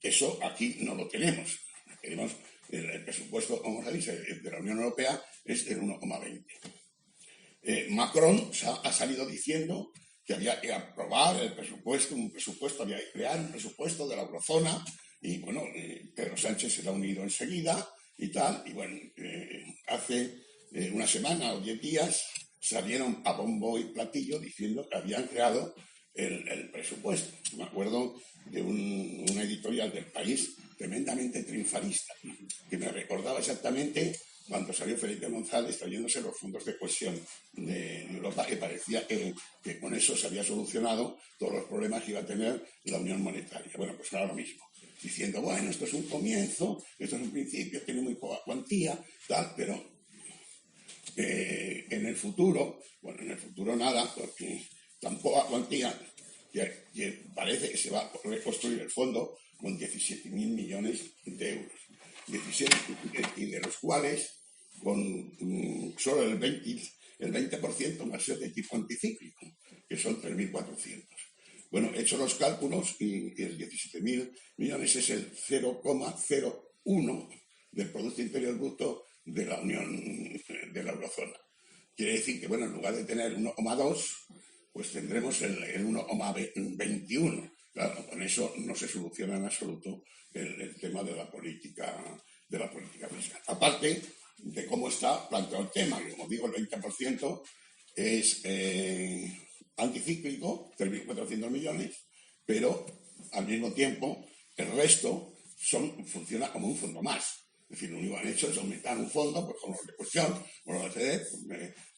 Eso aquí no lo tenemos. Tenemos el presupuesto, como se dice, de la Unión Europea es del 1,20. Macron ha salido diciendo que había que aprobar había que crear un presupuesto de la eurozona, y bueno, Pedro Sánchez se le ha unido enseguida y tal, y bueno, hace una semana o 10 días salieron a bombo y platillo diciendo que habían creado el presupuesto. Me acuerdo de una editorial del País tremendamente triunfalista, que me recordaba exactamente cuando salió Felipe González trayéndose los fondos de cohesión de Europa, que parecía que con eso se había solucionado todos los problemas que iba a tener la Unión Monetaria. Bueno, pues ahora lo mismo, diciendo, bueno, esto es un comienzo, esto es un principio, tiene muy poca cuantía, tal, pero en el futuro nada, porque tan poca cuantía que parece que se va a reconstruir el fondo con 17.000 millones de euros. 17, y de los cuales con solo el 20% va a ser de tipo anticíclico, que son 3.400. Bueno, he hecho los cálculos y el 17.000 millones es el 0,01 del Producto Interior Bruto de la Unión, de la eurozona. Quiere decir que, bueno, en lugar de tener 1,2, pues tendremos el 1,21. Claro, con eso no se soluciona en absoluto el tema de la política fiscal. Aparte de cómo está planteado el tema, que como digo, el 20% es anticíclico, 3.400 millones, pero al mismo tiempo el resto funciona como un fondo más. Es decir, lo único que han hecho es aumentar un fondo, pues con los de cuestión, con los de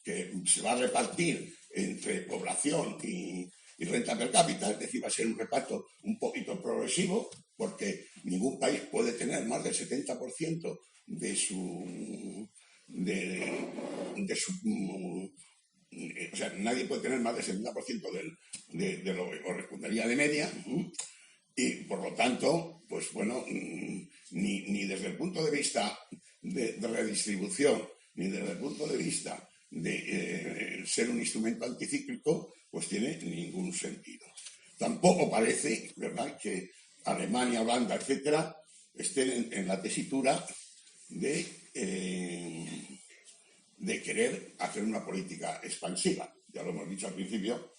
que se va a repartir entre población y renta per cápita, es decir, va a ser un reparto un poquito progresivo, porque ningún país puede tener más del 70% de su o sea, nadie puede tener más del 70% de lo que correspondería de media, y por lo tanto, pues bueno, ni desde el punto de vista de redistribución, ni desde el punto de vista de ser un instrumento anticíclico, pues tiene ningún sentido. Tampoco parece, ¿verdad?, que Alemania, Holanda, etcétera, estén en la tesitura de querer hacer una política expansiva. Ya lo hemos dicho al principio,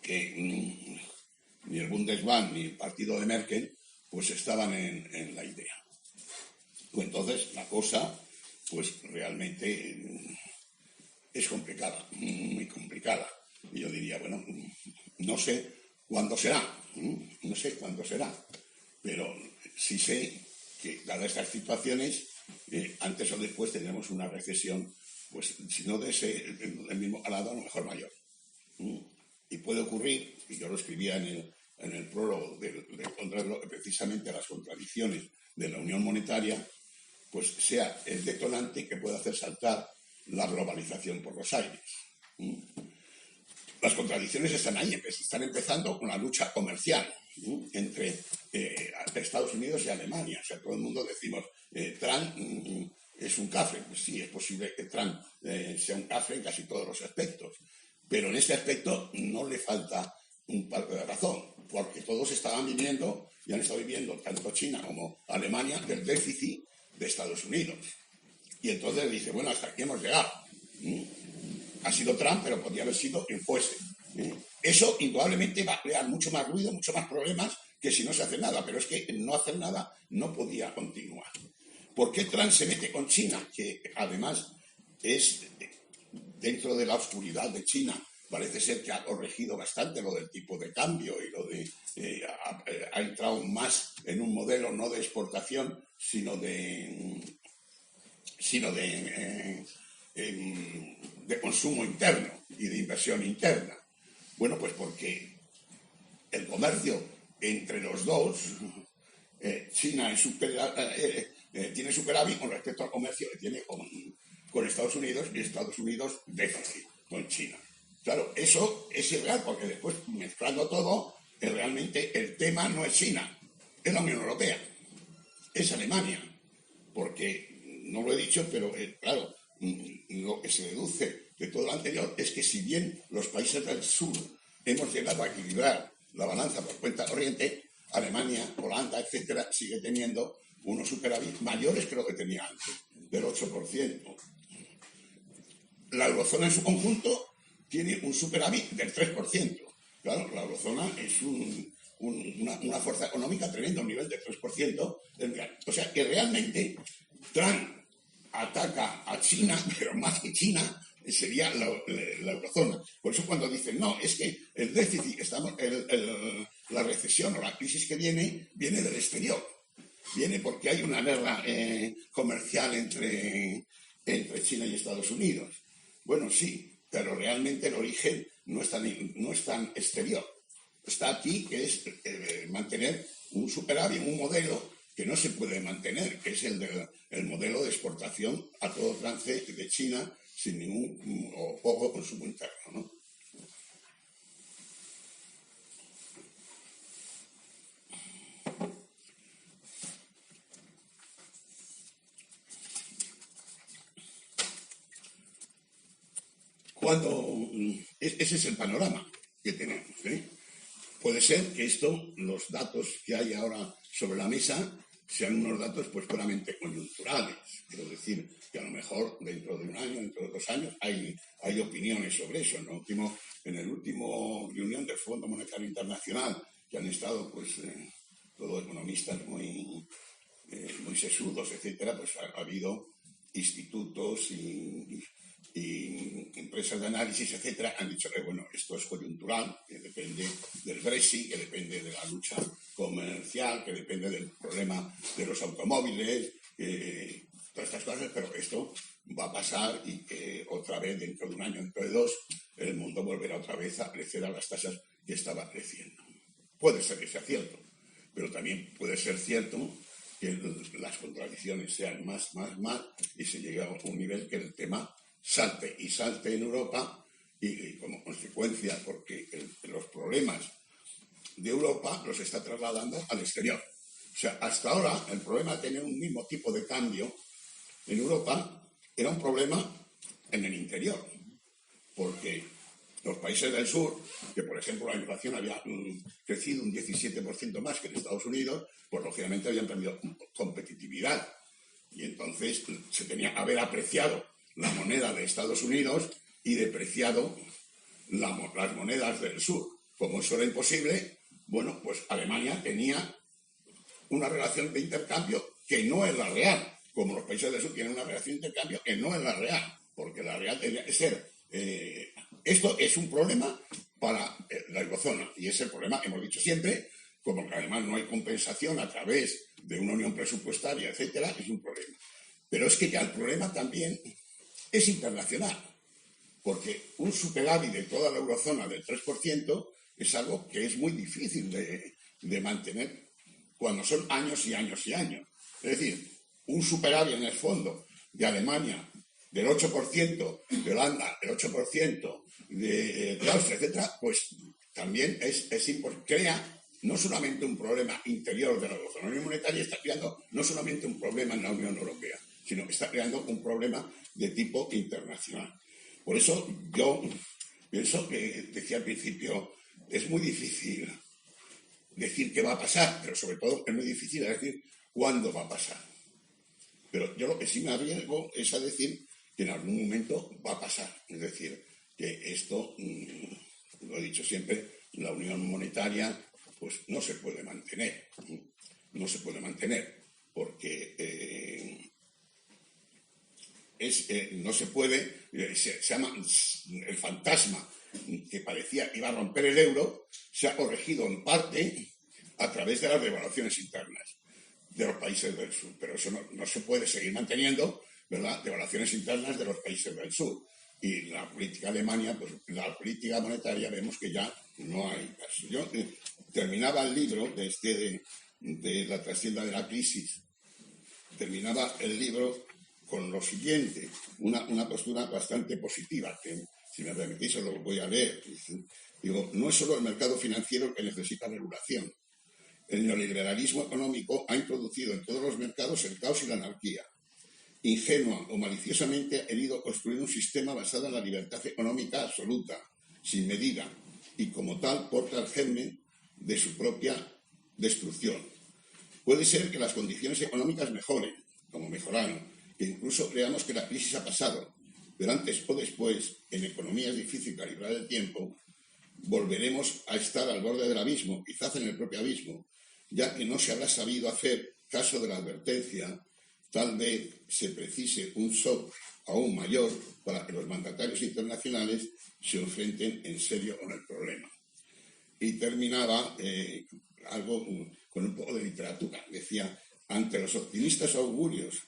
que ni el Bundesbank ni el partido de Merkel pues estaban en la idea. Pues entonces la cosa pues realmente es complicada, muy complicada. Y yo diría, bueno, no sé cuándo será, pero sí sé que dadas estas situaciones, antes o después tendremos una recesión pues si no de ese, el mismo calado, a lo mejor mayor. Y puede ocurrir, y yo lo escribía en el prólogo precisamente las contradicciones de la unión monetaria, pues sea el detonante que pueda hacer saltar la globalización por los aires. Las contradicciones están ahí, están empezando con la lucha comercial entre Estados Unidos y Alemania. O sea, todo el mundo decimos, Trump es un cafre. Pues sí, es posible que Trump sea un cafre en casi todos los aspectos. Pero en este aspecto no le falta un parte de razón, porque todos estaban viviendo y han estado viviendo, tanto China como Alemania, del déficit de Estados Unidos. Y entonces dice, bueno, hasta aquí hemos llegado. Ha sido Trump, pero podría haber sido quien fuese. Eso indudablemente va a crear mucho más ruido, mucho más problemas que si no se hace nada. Pero es que no hacer nada no podía continuar. ¿Por qué Trump se mete con China? Que además es dentro de la oscuridad de China. Parece ser que ha corregido bastante lo del tipo de cambio y lo de ha entrado más en un modelo no de exportación, sino de consumo interno y de inversión interna. Bueno, pues porque el comercio entre los dos, China tiene superávit con respecto al comercio que tiene con Estados Unidos, y Estados Unidos déficit con China. Claro, eso es irreal, porque después, mezclando todo, realmente el tema no es China, es la Unión Europea, es Alemania, porque no lo he dicho, pero claro, lo que se deduce de todo lo anterior es que si bien los países del sur hemos llegado a equilibrar la balanza por cuenta corriente, Alemania, Holanda, etcétera, sigue teniendo unos superávit mayores que lo que tenía antes, del 8%. La eurozona en su conjunto tiene un superávit del 3%. Claro, la eurozona es una fuerza económica tremenda, un nivel del 3%. O sea, que realmente Trump ataca a China, pero más que China sería la eurozona. Por eso cuando dicen, no, es que el déficit, la recesión o la crisis que viene del exterior. Viene porque hay una guerra comercial entre China y Estados Unidos. Bueno, sí, pero realmente el origen no es tan exterior. Está aquí, que es mantener un superávit, un modelo que no se puede mantener, que es el modelo de exportación a todo trance de China sin ningún o poco consumo interno, ¿no? Ese es el panorama que tenemos, ¿eh? Puede ser que los datos que hay ahora sobre la mesa, sean unos datos pues puramente coyunturales. Quiero decir que a lo mejor dentro de un año, dentro de 2 años, hay opiniones sobre eso. En el último reunión del Fondo Monetario Internacional, que han estado pues todos economistas muy sesudos, etcétera, pues ha habido institutos y empresas de análisis, etcétera, han dicho que bueno, esto es coyuntural, que depende del Brexit, que depende de la lucha comercial, que depende del problema de los automóviles, todas estas cosas, pero esto va a pasar y que otra vez, dentro de un año, dentro de 2, el mundo volverá otra vez a crecer a las tasas que estaba creciendo. Puede ser que sea cierto, pero también puede ser cierto que las contradicciones sean más, y se llegue a un nivel que el tema salte en Europa y como consecuencia, porque los problemas de Europa los está trasladando al exterior. O sea, hasta ahora el problema de tener un mismo tipo de cambio en Europa era un problema en el interior, porque los países del sur, que por ejemplo la inflación había crecido un 17% más que en Estados Unidos, pues lógicamente habían perdido competitividad. Y entonces se tenía que haber apreciado la moneda de Estados Unidos y depreciado las monedas del sur. Como eso era imposible, bueno, pues Alemania tenía una relación de intercambio que no es la real, como los países del sur tienen una relación de intercambio que no es la real, porque la real tendría que ser... esto es un problema para la eurozona, y es el problema que hemos dicho siempre, como que además no hay compensación a través de una unión presupuestaria, etcétera, es un problema. Pero es que ya el problema también es internacional, porque un superávit de toda la eurozona del 3% es algo que es muy difícil de mantener cuando son años y años y años. Es decir, un superávit en el fondo de Alemania del 8%, de Holanda el 8%, de Austria, etcétera, pues también crea no solamente un problema interior de la eurozona. La Unión Monetaria está creando no solamente un problema en la Unión Europea, sino que está creando un problema de tipo internacional. Por eso yo pienso que, decía al principio, es muy difícil decir qué va a pasar, pero sobre todo es muy difícil decir cuándo va a pasar. Pero yo lo que sí me arriesgo es a decir que en algún momento va a pasar. Es decir, que esto, lo he dicho siempre, la unión monetaria pues no se puede mantener. No se puede mantener porque no se puede, se llama el fantasma que parecía que iba a romper el euro, se ha corregido en parte a través de las devaluaciones internas de los países del sur. Pero eso no se puede seguir manteniendo, ¿verdad? Devaluaciones internas de los países del sur. Y la política Alemania, pues la política monetaria vemos que ya no hay caso. Yo terminaba el libro de la trastienda de la crisis, terminaba el libro con lo siguiente, una postura bastante positiva, que si me permitís os lo voy a leer. Digo, no es solo el mercado financiero que necesita regulación. El neoliberalismo económico ha introducido en todos los mercados el caos y la anarquía. Ingenua o maliciosamente ha querido construir un sistema basado en la libertad económica absoluta, sin medida, y como tal porta el germen de su propia destrucción. Puede ser que las condiciones económicas mejoren, como mejoraron, que incluso creamos que la crisis ha pasado, pero antes o después, en economía es difícil calibrar el tiempo, volveremos a estar al borde del abismo, quizás en el propio abismo, ya que no se habrá sabido hacer caso de la advertencia. Tal vez se precise un shock aún mayor para que los mandatarios internacionales se enfrenten en serio con el problema. Y terminaba algo con un poco de literatura. Decía, ante los optimistas augurios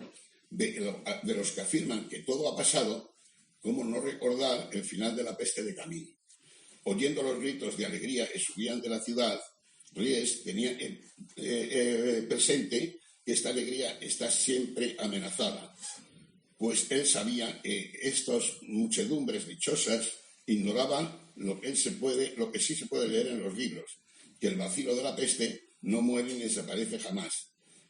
de los que afirman que todo ha pasado, ¿cómo no recordar el final de la peste de Camín? Oyendo los gritos de alegría que subían de la ciudad, Ries tenía presente que esta alegría está siempre amenazada, pues él sabía que estas muchedumbres dichosas ignoraban lo que sí se puede leer en los libros, que el vacilo de la peste no muere ni desaparece jamás,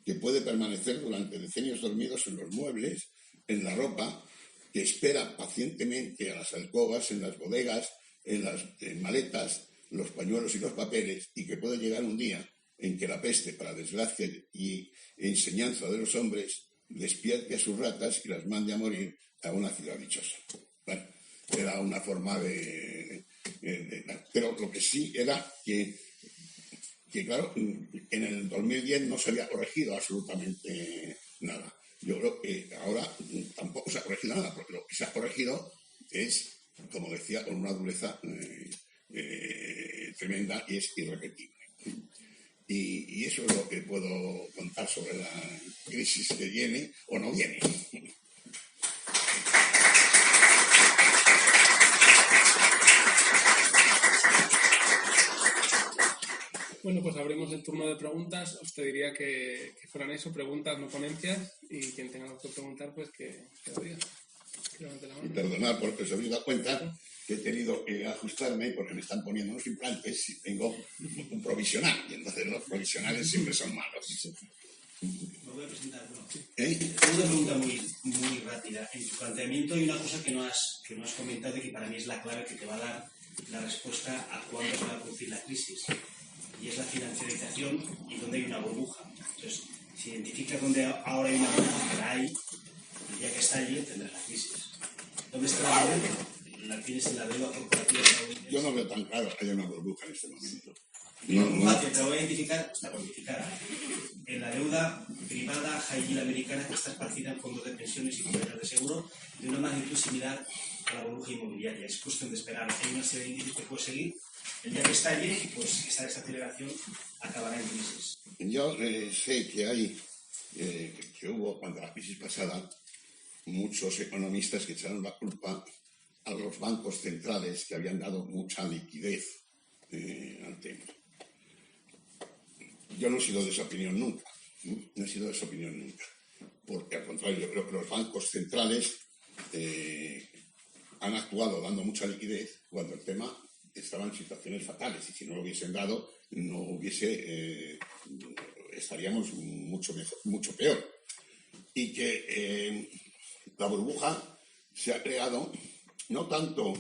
que puede permanecer durante decenios dormidos en los muebles, en la ropa, que espera pacientemente a las alcobas, en las bodegas, en las maletas, los pañuelos y los papeles, y que puede llegar un día en que la peste, para desgracia y enseñanza de los hombres, despierte a sus ratas y las mande a morir a una ciudad dichosa. Bueno, era una forma pero lo que sí era que claro, en el 2010 no se había corregido absolutamente nada. Yo creo que ahora tampoco se ha corregido nada, porque lo que se ha corregido es, como decía, con una dureza tremenda y es irrepetible. Y eso es lo que puedo contar sobre la crisis que viene o no viene. Bueno, pues abrimos el turno de preguntas. Os pediría que fueran eso, preguntas, no ponencias. Y quien tenga algo que preguntar, pues que lo diga. Y perdonad porque os habéis dado cuenta que he tenido que ajustarme porque me están poniendo unos implantes y tengo un provisional. Y entonces los provisionales siempre son malos. Me voy a presentar, ¿no? Una pregunta muy rápida. En tu planteamiento hay una cosa que no has comentado y que para mí es la clave que te va a dar la respuesta a cuándo se va a producir la crisis. Y es la financiarización y dónde hay una burbuja. Entonces, si identificas dónde ahora hay una burbuja, que la hay, y ya que está allí, tendrás la crisis. ¿Dónde está la burbuja? ¿La tienes en la deuda corporativa estadounidense? Yo no veo tan claro que haya una burbuja en este momento. Que te lo voy a identificar, está cuantificada. En la deuda privada high yield americana que está esparcida en fondos de pensiones y compañías de seguro de una magnitud similar a la burbuja inmobiliaria. Es cuestión de esperar. Hay una serie de índices que puede seguir. El día que estalle, pues esta desaceleración acabará en crisis. Yo sé que hubo, cuando la crisis pasada, muchos economistas que echaron la culpa a los bancos centrales que habían dado mucha liquidez al tema. Yo no he sido de esa opinión nunca, porque al contrario, yo creo que los bancos centrales han actuado dando mucha liquidez cuando el tema estaba en situaciones fatales, y si no lo hubiesen dado, estaríamos mucho peor. Y que la burbuja se ha creado no tanto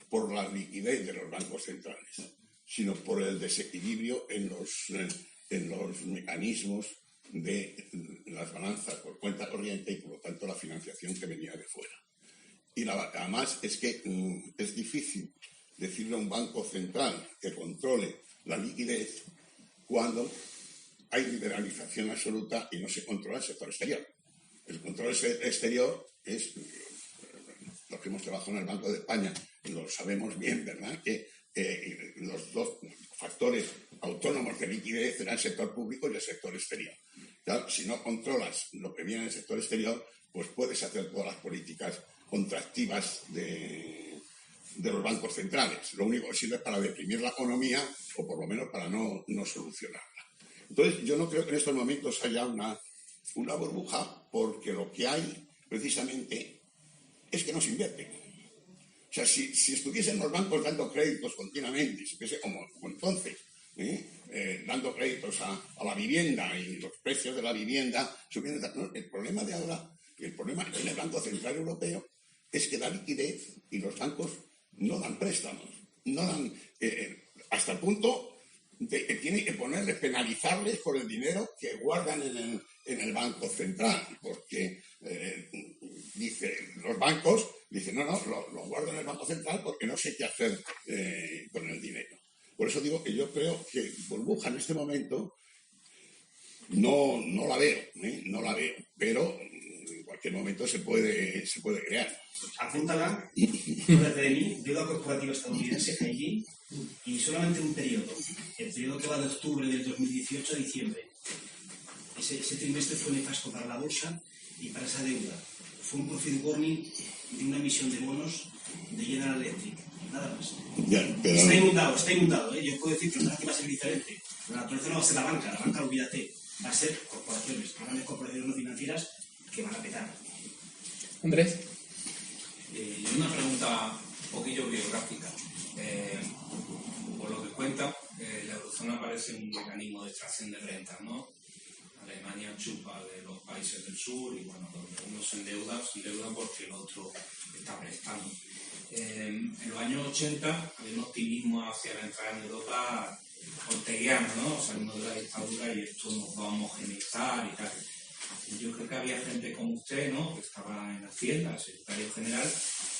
por la liquidez de los bancos centrales, sino por el desequilibrio en los mecanismos de las balanzas por cuenta corriente y por lo tanto la financiación que venía de fuera. Y además es que es difícil decirle a un banco central que controle la liquidez cuando hay liberalización absoluta y no se controla el sector exterior. El control exterior es, los que hemos trabajado en el Banco de España lo sabemos bien, ¿verdad? Que los dos factores autónomos de liquidez eran el sector público y el sector exterior. Claro, si no controlas lo que viene del sector exterior, pues puedes hacer todas las políticas contractivas de los bancos centrales. Lo único que sirve es para deprimir la economía o por lo menos para no solucionarla. Entonces, yo no creo que en estos momentos haya una burbuja, porque lo que hay precisamente es que no se invierte. O sea, si estuviesen los bancos dando créditos continuamente, si fuese como entonces, dando créditos a la vivienda y los precios de la vivienda subiendo, ¿no? El problema de ahora, el problema en el Banco Central Europeo es que da liquidez y los bancos no dan préstamos, no dan hasta el punto de que tienen que penalizarles por el dinero que guardan en el Banco Central, porque los bancos dicen, no, lo guardo en el Banco Central porque no sé qué hacer con el dinero. Por eso digo que yo creo que burbuja en este momento no la veo, pero en cualquier momento se puede crear. Apúntala, acuérdate de mí, deuda corporativa estadounidense, allí, y solamente un periodo, el periodo que va de octubre del 2018 a diciembre. Ese trimestre fue nefasto para la bolsa y para esa deuda. Fue un profit warning de una emisión de bonos de General Electric, nada más. Ya, pero... Está inundado, ¿eh? Yo puedo decir que la naturaleza va a ser diferente. La naturaleza no va a ser la banca, olvídate, va a ser corporaciones, grandes corporaciones no financieras que van a petar. Andrés. Una pregunta un poquillo biográfica. Por lo que cuenta, la eurozona parece un mecanismo de extracción de rentas, ¿no? Alemania chupa de los países del sur y, bueno, uno se endeuda porque el otro está prestando. En los años 80 había un optimismo hacia la entrada en Europa orteguiano, ¿no? Salimos de la dictadura y esto nos va a homogeneizar y tal. Yo creo que había gente como usted, ¿no?, que estaba en Hacienda, secretario general,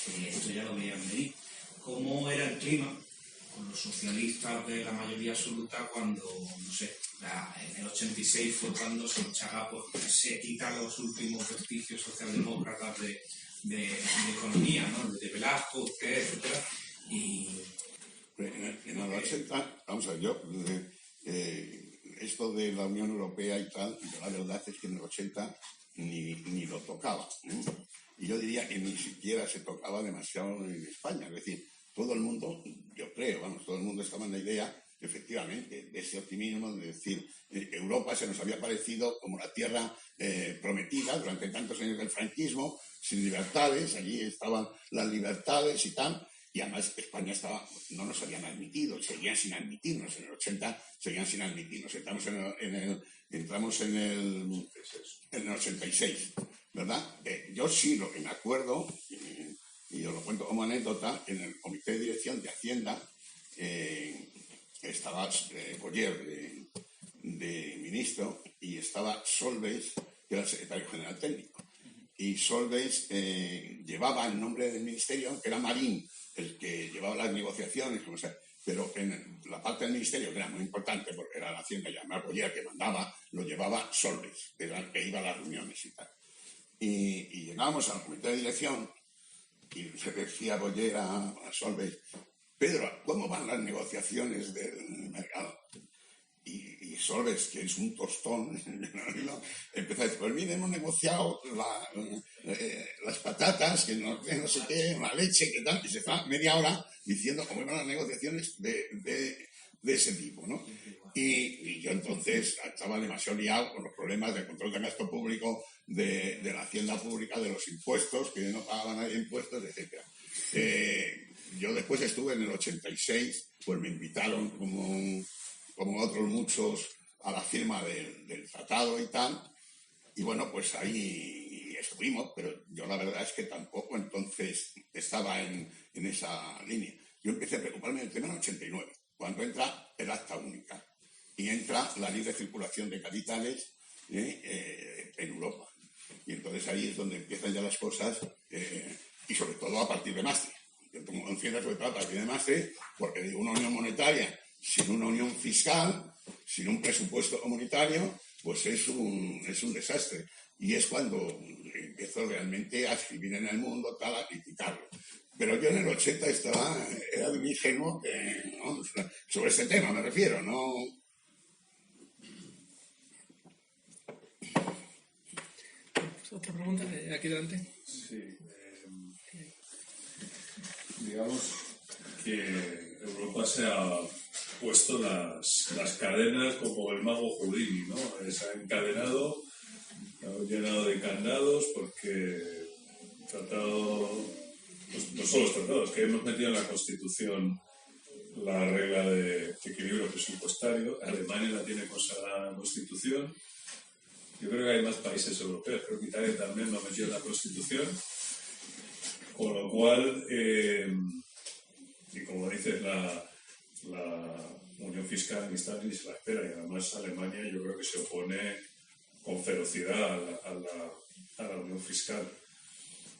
que esto ya lo veían venir. ¿Cómo era el clima con los socialistas de la mayoría absoluta cuando, no sé, en el 86 fue cuando se quitan los últimos vestigios socialdemócratas de economía, ¿no?, de Velasco, usted, etcétera? Y en los 80, vamos a ver, yo esto de la Unión Europea y tal, la verdad es que en el 80 ni lo tocaba, ¿eh? Y yo diría que ni siquiera se tocaba demasiado en España. Es decir, todo el mundo, yo creo, todo el mundo estaba en la idea, efectivamente, de ese optimismo, de decir, Europa se nos había parecido como la tierra prometida durante tantos años del franquismo, sin libertades, allí estaban las libertades y tal. Y además España no nos habían admitido, seguían sin admitirnos. En el 80 seguían sin admitirnos. Entramos en el 86, ¿verdad? Yo sí, lo que me acuerdo, y os lo cuento como anécdota, en el comité de dirección de Hacienda estaba Boyer de ministro y estaba Solbes, que era el secretario general técnico. Y Solbes llevaba el nombre del ministerio, que era Marín, el que llevaba las negociaciones, como sea, pero en la parte del ministerio, que era muy importante, porque era la Hacienda, y además Boyer, que mandaba, lo llevaba Solbes, que era el que iba a las reuniones y tal. Y llegábamos al comité de dirección y se decía Boyer a Solbes, Pedro, ¿cómo van las negociaciones del mercado? Y Solbes, que es un tostón, empezó a decir, pues mire, hemos negociado las patatas, que no sé qué, la leche, que tal, y se está media hora diciendo cómo iban las negociaciones de ese tipo, ¿no? Y yo entonces estaba demasiado liado con los problemas de control de gasto público, de la hacienda pública, de los impuestos, que no pagaba nadie impuestos, etc. Yo después estuve en el 86, pues me invitaron como otros muchos a la firma del tratado y tal, y bueno, pues ahí estuvimos, pero yo la verdad es que tampoco entonces estaba en esa línea. Yo empecé a preocuparme del tema en el 89, cuando entra el acta única y entra la libre circulación de capitales en Europa. Y entonces ahí es donde empiezan ya las cosas, y sobre todo a partir de Maastricht. Yo tomo conciencia sobre todo a partir de Maastricht, porque digo, una unión monetaria sin una unión fiscal, sin un presupuesto comunitario, pues es un desastre. Y es cuando empiezo realmente a escribir en El Mundo, tal, a criticarlo. Pero yo en el 80 era de un ingenuo sobre este tema, me refiero, ¿no? ¿Otra pregunta aquí delante? Sí. Digamos que Europa se ha puesto las cadenas como el mago Houdini, ¿no? Se ha encadenado, ha llenado de candados porque tratado, pues, no solo los tratados, que hemos metido en la Constitución la regla de equilibrio presupuestario. Alemania la tiene consagrada en la Constitución. Yo creo que hay más países europeos, creo que Italia también lo ha metido en la Constitución, con lo cual, y como dices, la unión fiscal ni está ni se la espera, y además Alemania yo creo que se opone con ferocidad a la unión fiscal.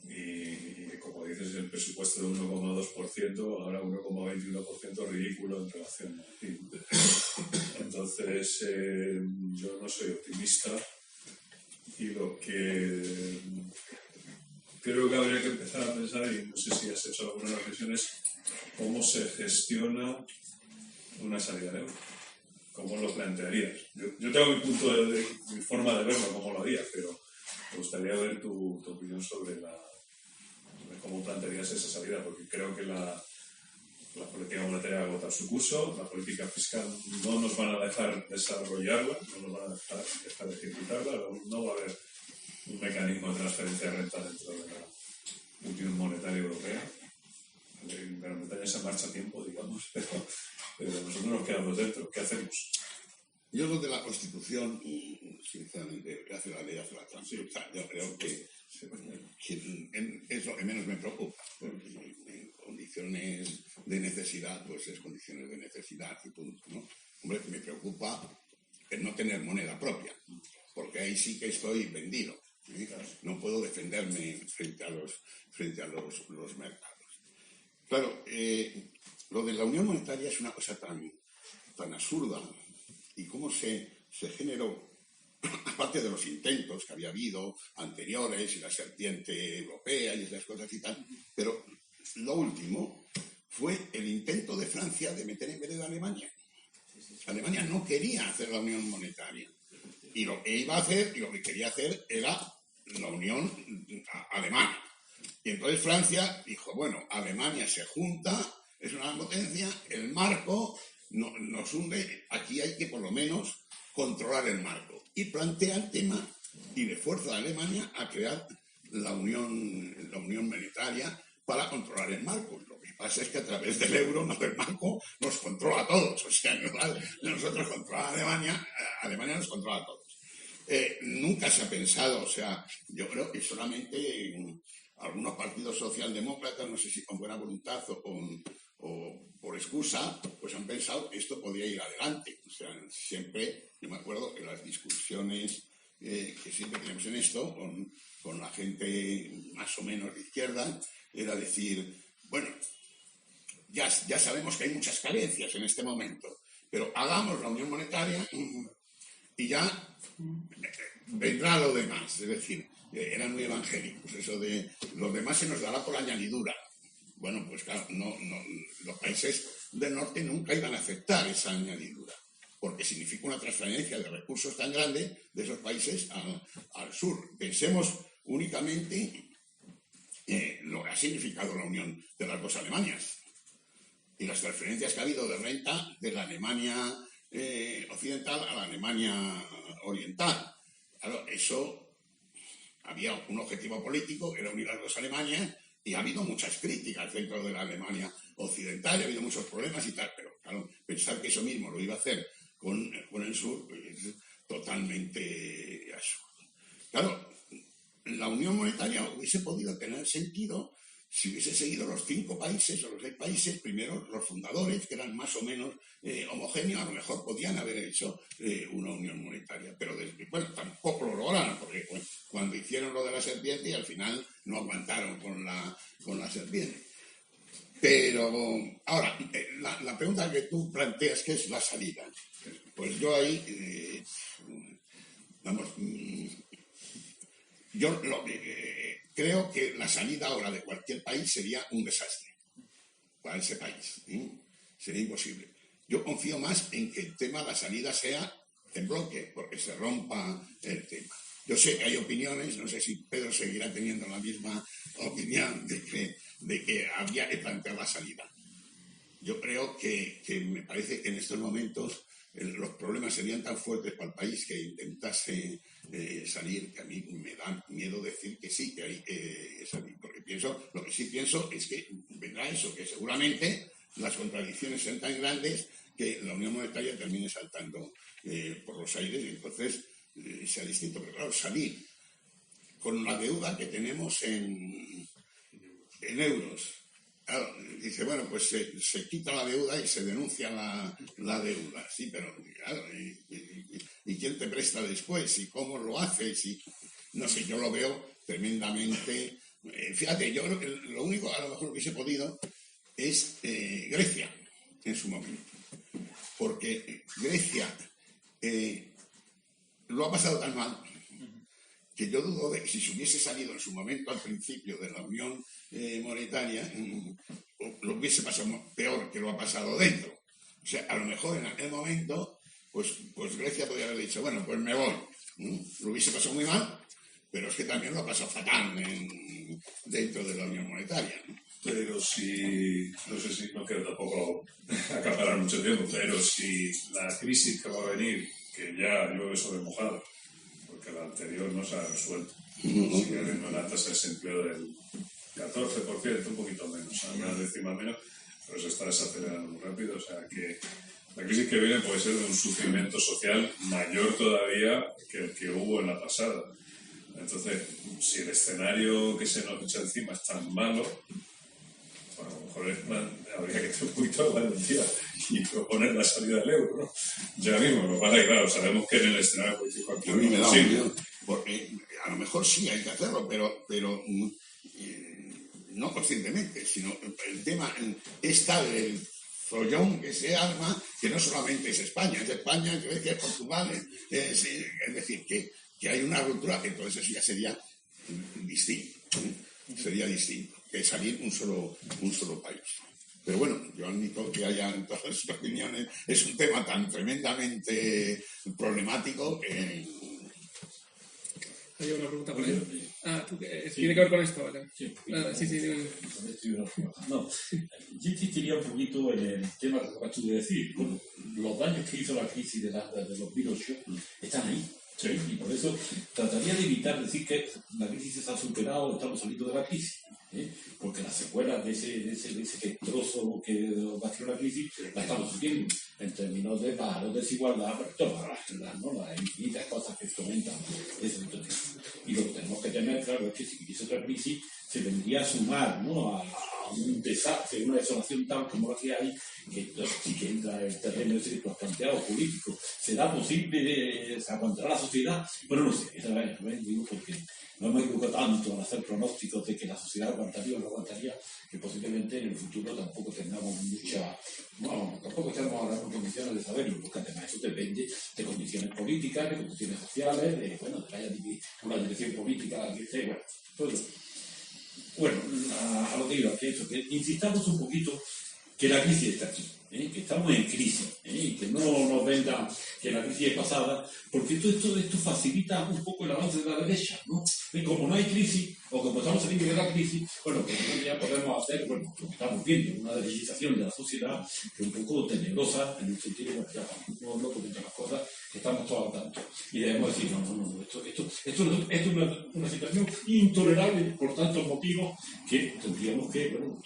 Y como dices, el presupuesto de 1,2%, ahora 1,21% ridículo en relación al PIB. Entonces, yo no soy optimista. Y lo que creo que habría que empezar a pensar, y no sé si has hecho alguna reflexión, es cómo se gestiona una salida del euro. ¿Cómo lo plantearías? Yo tengo mi punto mi forma de verlo, cómo lo haría, pero me gustaría ver tu opinión sobre cómo plantearías esa salida, porque creo que la política monetaria va a agotar su curso, la política fiscal no nos van a dejar desarrollarla, no nos van a dejar ejecutarla, no va a haber un mecanismo de transferencia de renta dentro de la Unión Monetaria Europea. En Gran Bretaña se marcha a tiempo, digamos, pero nosotros nos quedamos dentro. ¿Qué hacemos? Yo lo de la Constitución, sinceramente, hace la ley, hace la transición. O sea, yo creo que es lo que menos me preocupa, porque en condiciones de necesidad, pues es condiciones de necesidad y punto, ¿no? Hombre, me preocupa el no tener moneda propia, porque ahí sí que estoy vendido, ¿eh? No puedo defenderme frente a los mercados. Claro, lo de la unión monetaria es una cosa tan absurda, y cómo se generó, aparte de los intentos que había habido anteriores y la serpiente europea y esas cosas y tal, pero lo último fue el intento de Francia de meter en vereda a Alemania. Alemania no quería hacer la unión monetaria, y lo que iba a hacer y lo que quería hacer era la unión alemana. Y entonces Francia dijo, bueno, Alemania se junta, es una potencia, el marco nos hunde, aquí hay que por lo menos controlar el marco. Y plantea el tema y le fuerza a Alemania a crear la unión monetaria para controlar el marco. Lo que pasa es que a través del euro, no del marco, nos controla a todos. O sea, nosotros controlamos a Alemania, Alemania nos controla a todos. Nunca se ha pensado, o sea, yo creo que solamente en algunos partidos socialdemócratas, no sé si con buena voluntad o por excusa, pues han pensado que esto podía ir adelante. O sea, siempre, yo me acuerdo que las discusiones que siempre tenemos en esto, con la gente más o menos de izquierda, era decir, bueno, ya sabemos que hay muchas carencias en este momento, pero hagamos la unión monetaria y ya vendrá lo demás. Es decir, eran muy evangélicos, eso de lo demás se nos dará por añadidura. Bueno, pues claro, no, los países del norte nunca iban a aceptar esa añadidura. porque significa una transferencia de recursos tan grande de esos países al sur. Pensemos únicamente lo que ha significado la unión de las dos Alemanias y las transferencias que ha habido de renta de la Alemania occidental a la Alemania oriental. Claro, eso había un objetivo político, era unir las dos Alemanias, y ha habido muchas críticas dentro de la Alemania occidental, ha habido muchos problemas y tal, pero claro, pensar que eso mismo lo iba a hacer con el sur es totalmente absurdo. Claro, la unión monetaria hubiese podido tener sentido si hubiese seguido los 5 países o los 6 países, primero los fundadores, que eran más o menos homogéneos, a lo mejor podían haber hecho una unión monetaria, pero bueno, tampoco lo lograron, porque bueno, cuando hicieron lo de la serpiente, al final no aguantaron con la serpiente. Pero ahora, la pregunta que tú planteas, ¿qué es la salida? Pues yo ahí, yo creo que la salida ahora de cualquier país sería un desastre para ese país. Sería imposible. Yo confío más en que el tema de la salida sea en bloque, porque se rompa el tema. Yo sé que hay opiniones, no sé si Pedro seguirá teniendo la misma opinión de que había que plantear la salida. Yo creo que me parece que en estos momentos los problemas serían tan fuertes para el país que intentase salir, que a mí me da miedo decir que sí, que hay que salir, porque lo que sí pienso es que vendrá eso, que seguramente las contradicciones sean tan grandes que la Unión Monetaria termine saltando por los aires y entonces sea distinto. Pero claro, salir con la deuda que tenemos en euros. Claro, dice, bueno, pues se quita la deuda y se denuncia la deuda. Sí, pero claro, ¿y quién te presta después? ¿Y cómo lo haces? Y, no sé, yo lo veo tremendamente... fíjate, yo creo que lo único a lo mejor que hubiese podido es Grecia en su momento. Porque Grecia lo ha pasado tan mal que yo dudo de que si se hubiese salido en su momento al principio de la Unión Monetaria, lo hubiese pasado peor que lo ha pasado dentro. O sea, a lo mejor en aquel momento, pues Grecia podría haber dicho, bueno, pues me voy. Lo hubiese pasado muy mal, pero es que también lo ha pasado fatal dentro de la Unión Monetaria, ¿no? Pero si, no sé si no quiero tampoco acaparar mucho tiempo, pero si la crisis que va a venir, que ya llueve sobre mojado, porque la anterior no se ha resuelto, sigue habiendo una tasa de desempleo del 14%, un poquito menos, una décima menos, pero se está desacelerando muy rápido, o sea que la crisis que viene puede ser de un sufrimiento social mayor todavía que el que hubo en la pasada. Entonces, si el escenario que se nos echa encima es tan malo, bueno, a lo mejor habría que tener un poquito de valentía y proponer la salida del euro, ¿no? Ya mismo, lo que pasa es que, claro, sabemos que en el escenario político a mí me da un miedo, porque a lo mejor sí hay que hacerlo, pero no conscientemente, sino el tema está del follón que se arma, que no solamente es España, Grecia, es Portugal, es decir, que hay una ruptura, que entonces eso ya sería distinto, sería distinto que salir un solo país. Pero bueno, yo admito que haya en todas las opiniones, es un tema tan tremendamente problemático que... Hay una pregunta por ahí. Tiene que ver con esto, ¿vale? Sí, sí. No, yo insistiría un poquito en el tema que acabas tú de decir. Bueno, los daños que hizo la crisis de 2008 están ahí. Sí. Y por eso trataría de evitar decir que la crisis se ha superado, estamos saliendo de la crisis, porque las secuelas de ese destrozo que batió la crisis la estamos sufriendo en términos de paro, desigualdad, todas las infinitas cosas que fomentan ese tipo. Y lo que tenemos que tener claro es que si hubiese otra crisis se vendría a sumar, ¿no?, a un desastre, una desolación tal como la que hay, que sí que entra el terreno ese que tú has planteado, político. ¿Será posible? ¿Se aguantará la sociedad? Bueno, no sé, esa vez digo porque no hemos equivocado tanto al hacer pronósticos de que la sociedad aguantaría o no aguantaría, que posiblemente en el futuro tampoco tengamos tampoco estamos ahora en condiciones de saberlo, porque además eso depende de condiciones políticas, de condiciones sociales, de que haya una dirección política, todo eso. Bueno, a lo que iba, que insistamos un poquito que la crisis está aquí, que estamos en crisis, y que no nos vendan que la crisis es pasada, porque todo esto facilita un poco el avance de la derecha, ¿no? Y como no hay crisis, o como estamos saliendo de la crisis, bueno, pues ya podemos hacer, bueno, lo que estamos viendo, una derechización de la sociedad que es un poco tenebrosa, en un sentido, bueno, ya no comento las cosas, que estamos todos al tanto. Y debemos decir, no, esto es una situación intolerable por tantos motivos que tendríamos que, bueno,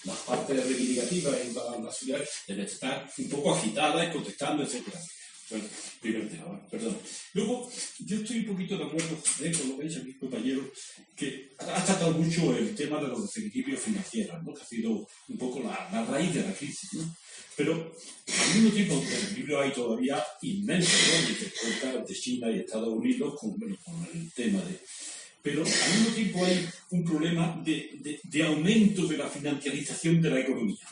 las partes reivindicativas en la ciudad deben estar un poco agitadas, contestando, etcétera. Bueno, primer tema, perdón. Luego, yo estoy un poquito de acuerdo con lo que ha dicho mi compañero, que ha tratado mucho el tema de los desequilibrios financieros, ¿no? Que ha sido un poco la raíz de la crisis, ¿no? Pero al mismo tiempo, desequilibrio hay todavía inmenso, ¿no? Y se cuenta de China y Estados Unidos con el tema de... Pero al mismo tiempo hay un problema de aumento de la financiarización de la economía.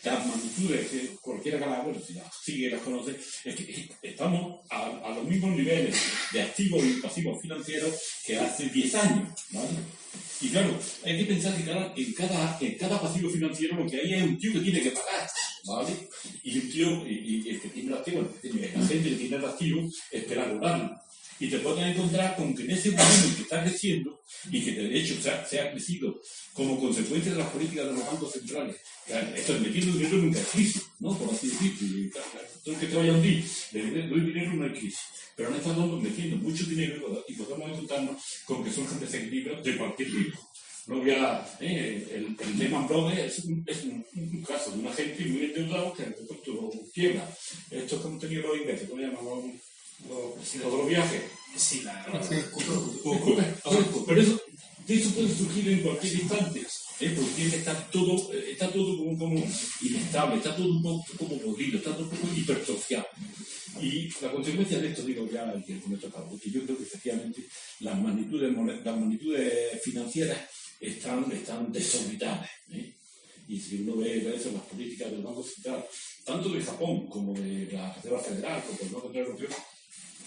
Las magnitudes que cualquiera que bueno, si las sigue y las conoce, es que estamos a los mismos niveles de activos y pasivos financieros que hace 10 años, ¿vale? Y claro, hay que pensar que en cada pasivo financiero lo que hay es un tío que tiene que pagar, ¿vale? Y un tío, y el que tiene el activo, la gente que tiene el activo espera cobrarlo. Y te puedes encontrar con que en ese volumen que está creciendo y que de hecho se ha crecido como consecuencia de las políticas de los bancos centrales, esto es metiendo dinero en una crisis, ¿no? Por así decirlo. Todo que te vaya a hundir, le doy dinero en una crisis. Pero no estamos metiendo mucho dinero y podemos encontrarnos con que surjan desequilibrios de cualquier tipo. No voy a... el Lehman Brothers es un caso de una gente muy endeudada que de pronto quiebra. Esto que hemos tenido los ingleses, ¿cómo llaman? Los viajes. Sí, pero eso puede surgir en cualquier instante, porque tiene que estar todo, está todo como inestable, está todo un poco como podrido, está todo un poco hipertrofiado. Y la consecuencia de esto, digo ya, que con esto acabo, porque yo creo que efectivamente las magnitudes financieras están desorbitadas. Y si uno ve eso, las políticas del Banco Central, tanto de Japón como de la Reserva Federal, como del Banco Central Europeo,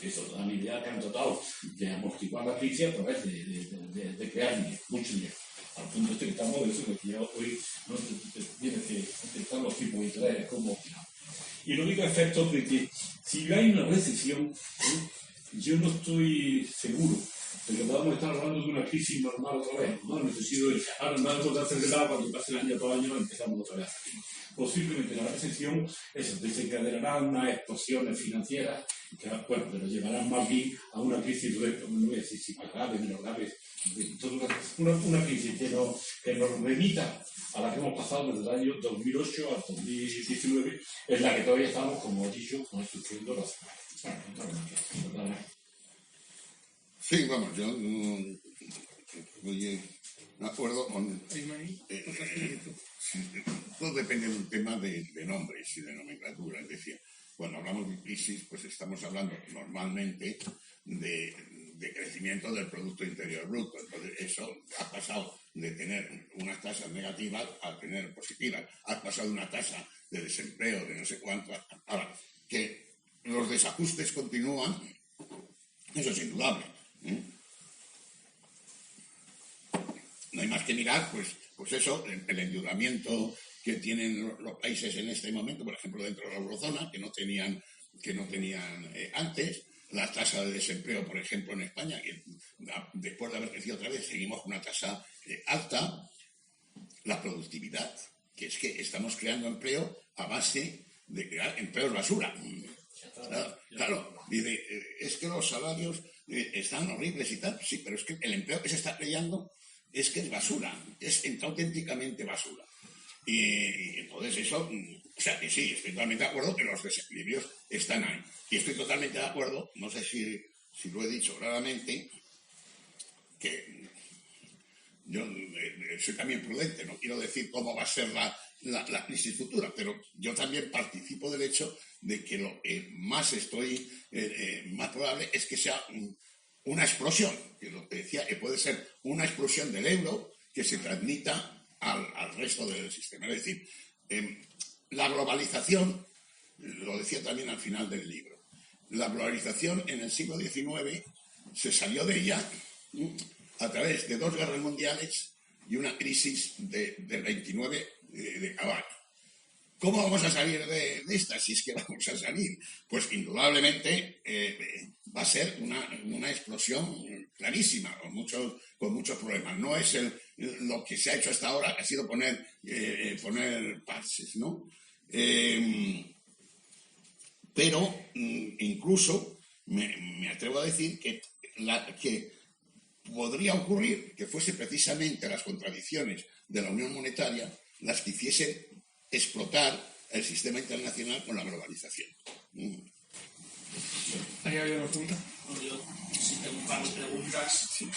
eso dan idea que han tratado de amortiguar la crisis a través de crear mucho dinero. Al punto que estamos de eso, que ya hoy no tienes que están los tipos de interés como... Y lo único efecto de que si hay una recesión, yo no estoy seguro de que podamos estar hablando de una crisis normal otra vez, ¿no? Necesito ahora no encontrar acelerado cuando pase el año, 2 años, empezamos otra vez. Posiblemente la recesión desencadenará unas explosiones financieras que, bueno, pero llevarán más bien a una crisis, no voy a decir si más grave, menos grave, una crisis que nos remita a la que hemos pasado desde el año 2008 al 2019, en la que todavía estamos, como he dicho, construyendo las... Sí, vamos, yo estoy de acuerdo con... todo depende del tema de nombres y de nomenclatura. Es decir, cuando hablamos de crisis, pues estamos hablando normalmente de crecimiento del Producto Interior Bruto. Entonces, eso ha pasado de tener unas tasas negativas a tener positivas. Ha pasado de una tasa de desempleo de no sé cuánto. Ahora, que los desajustes continúan, eso es indudable. No hay más que mirar, pues eso, el endeudamiento que tienen los países en este momento, por ejemplo, dentro de la eurozona, que no tenían antes. La tasa de desempleo, por ejemplo, en España, que después de haber crecido otra vez, seguimos con una tasa alta. La productividad, que es que estamos creando empleo a base de crear empleos basura. Claro, dice, es que los salarios están horribles y tal. Sí, pero es que el empleo que se está creando es que es basura, es auténticamente basura. Y entonces eso, o sea, que sí, estoy totalmente de acuerdo que los desequilibrios están ahí. Y estoy totalmente de acuerdo, no sé si lo he dicho claramente, que yo soy también prudente, no quiero decir cómo va a ser la crisis futura, pero yo también participo del hecho de que lo que más más probable es que sea una explosión, que lo que decía, que puede ser una explosión del euro que se transmita al resto del sistema. Es decir, la globalización, lo decía también al final del libro, la globalización en el siglo XIX se salió de ella a través de 2 guerras mundiales y una crisis del 29 de caballo. ¿Cómo vamos a salir de esta? Si es que vamos a salir. Pues indudablemente va a ser una explosión clarísima, con muchos problemas. No es lo que se ha hecho hasta ahora, ha sido poner parches, ¿no? Pero incluso me atrevo a decir que podría ocurrir que fuese precisamente las contradicciones de la Unión Monetaria las que hiciesen explotar el sistema internacional con la globalización. ¿Ahí había una pregunta? Yo sí tengo un par de preguntas. Sí.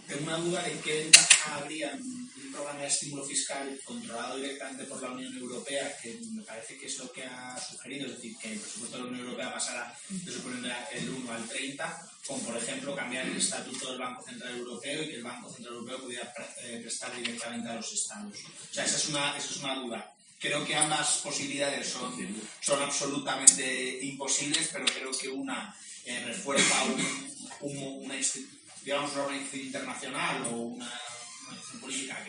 Tengo una duda de qué ventaja habría un programa de estímulo fiscal controlado directamente por la Unión Europea, que me parece que es lo que ha sugerido, es decir, que el presupuesto de la Unión Europea pasara de suponer el 1 al 30, como por ejemplo cambiar el estatuto del Banco Central Europeo y que el Banco Central Europeo pudiera prestar directamente a los estados. O sea, esa es una duda. Creo que ambas posibilidades son absolutamente imposibles, pero creo que una refuerza una organización internacional o una organización política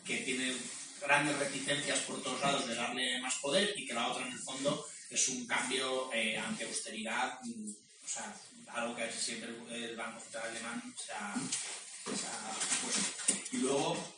que tiene grandes reticencias por todos lados de darle más poder, y que la otra, en el fondo, es un cambio ante austeridad, o sea, algo que siempre el Banco Central alemán se ha puesto. Y luego,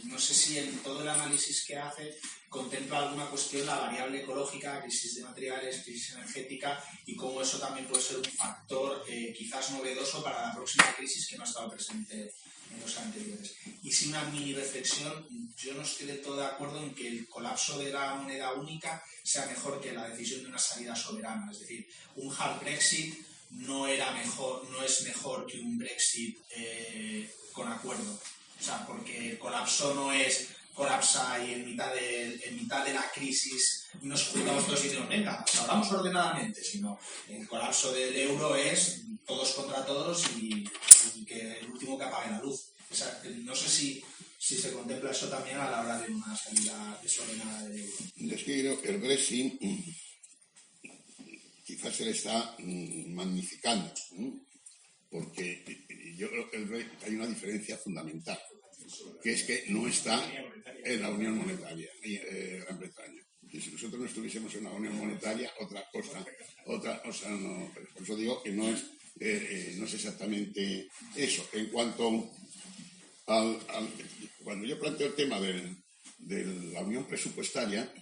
no sé si en todo el análisis que hace contempla alguna cuestión la variable ecológica, crisis de materiales, crisis energética, y cómo eso también puede ser un factor quizás novedoso para la próxima crisis que no ha estado presente en los anteriores. Y sin una mini reflexión, yo no estoy del todo de acuerdo en que el colapso de la moneda única sea mejor que la decisión de una salida soberana. Es decir, un hard Brexit no es mejor que un Brexit con acuerdo. O sea, porque el colapso no es colapsa y en mitad de la crisis nos juntamos todos y decimos, venga, hablamos ordenadamente, sino el colapso del euro es todos contra todos y que el último que apague la luz. O sea, no sé si se contempla eso también a la hora de una salida desordenada del euro. Es que creo que el Brexit quizás se le está magnificando, porque yo creo que hay una diferencia fundamental, que es que no está en la Unión Monetaria, Gran Bretaña. Y si nosotros no estuviésemos en la Unión Monetaria, otra cosa no. Por eso digo que no es exactamente eso. En cuanto cuando yo planteo el tema de la Unión Presupuestaria,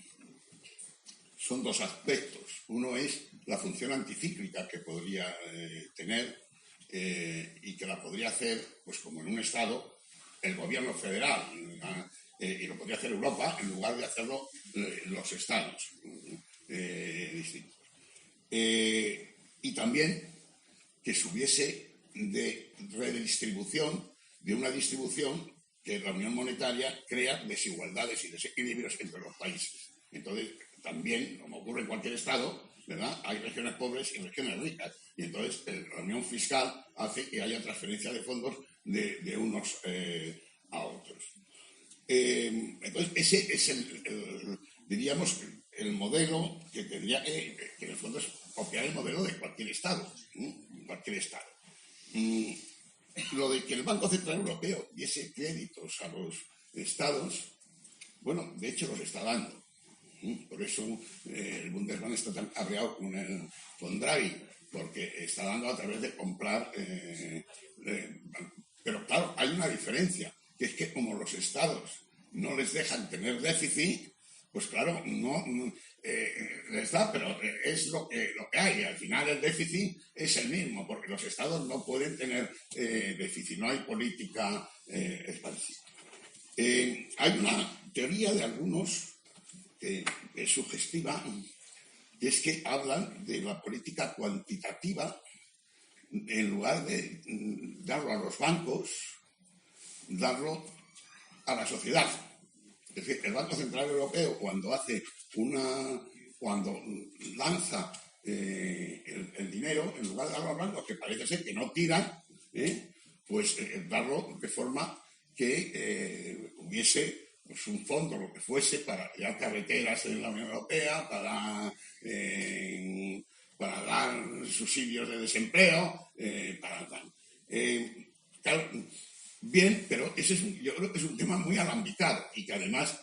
son dos aspectos. Uno es la función anticíclica que podría tener y que la podría hacer, pues como en un Estado, el gobierno federal, y lo podría hacer Europa en lugar de hacerlo los Estados distintos. Y también que se hubiese de redistribución, de una distribución que la Unión Monetaria crea desigualdades y desequilibrios entre los países. Entonces, también, como ocurre en cualquier Estado, ¿verdad?, hay regiones pobres y regiones ricas. Y entonces la unión fiscal hace que haya transferencia de fondos de unos a otros. Entonces, ese es diríamos, el modelo que tendría que en el fondo es copiar el modelo de cualquier Estado. Lo de que el Banco Central Europeo diese créditos a los Estados, bueno, de hecho los está dando. Por eso el Bundesbank está tan cabreado con Draghi, porque está dando a través de comprar. Pero claro, hay una diferencia, que es que como los Estados no les dejan tener déficit, pues claro, no les da, pero es lo que hay. Al final el déficit es el mismo, porque los Estados no pueden tener déficit, no hay política expansiva. Hay una teoría de algunos que es sugestiva, que es que hablan de la política cuantitativa en lugar de darlo a los bancos, darlo a la sociedad. Es decir, el Banco Central Europeo cuando lanza el dinero, en lugar de darlo a los bancos, que parece ser que no tiran, pues darlo de forma que hubiese pues un fondo, lo que fuese, para crear carreteras en la Unión Europea, para dar subsidios de desempleo, para tal. Claro, bien, pero yo creo que es un tema muy alambicado y que además,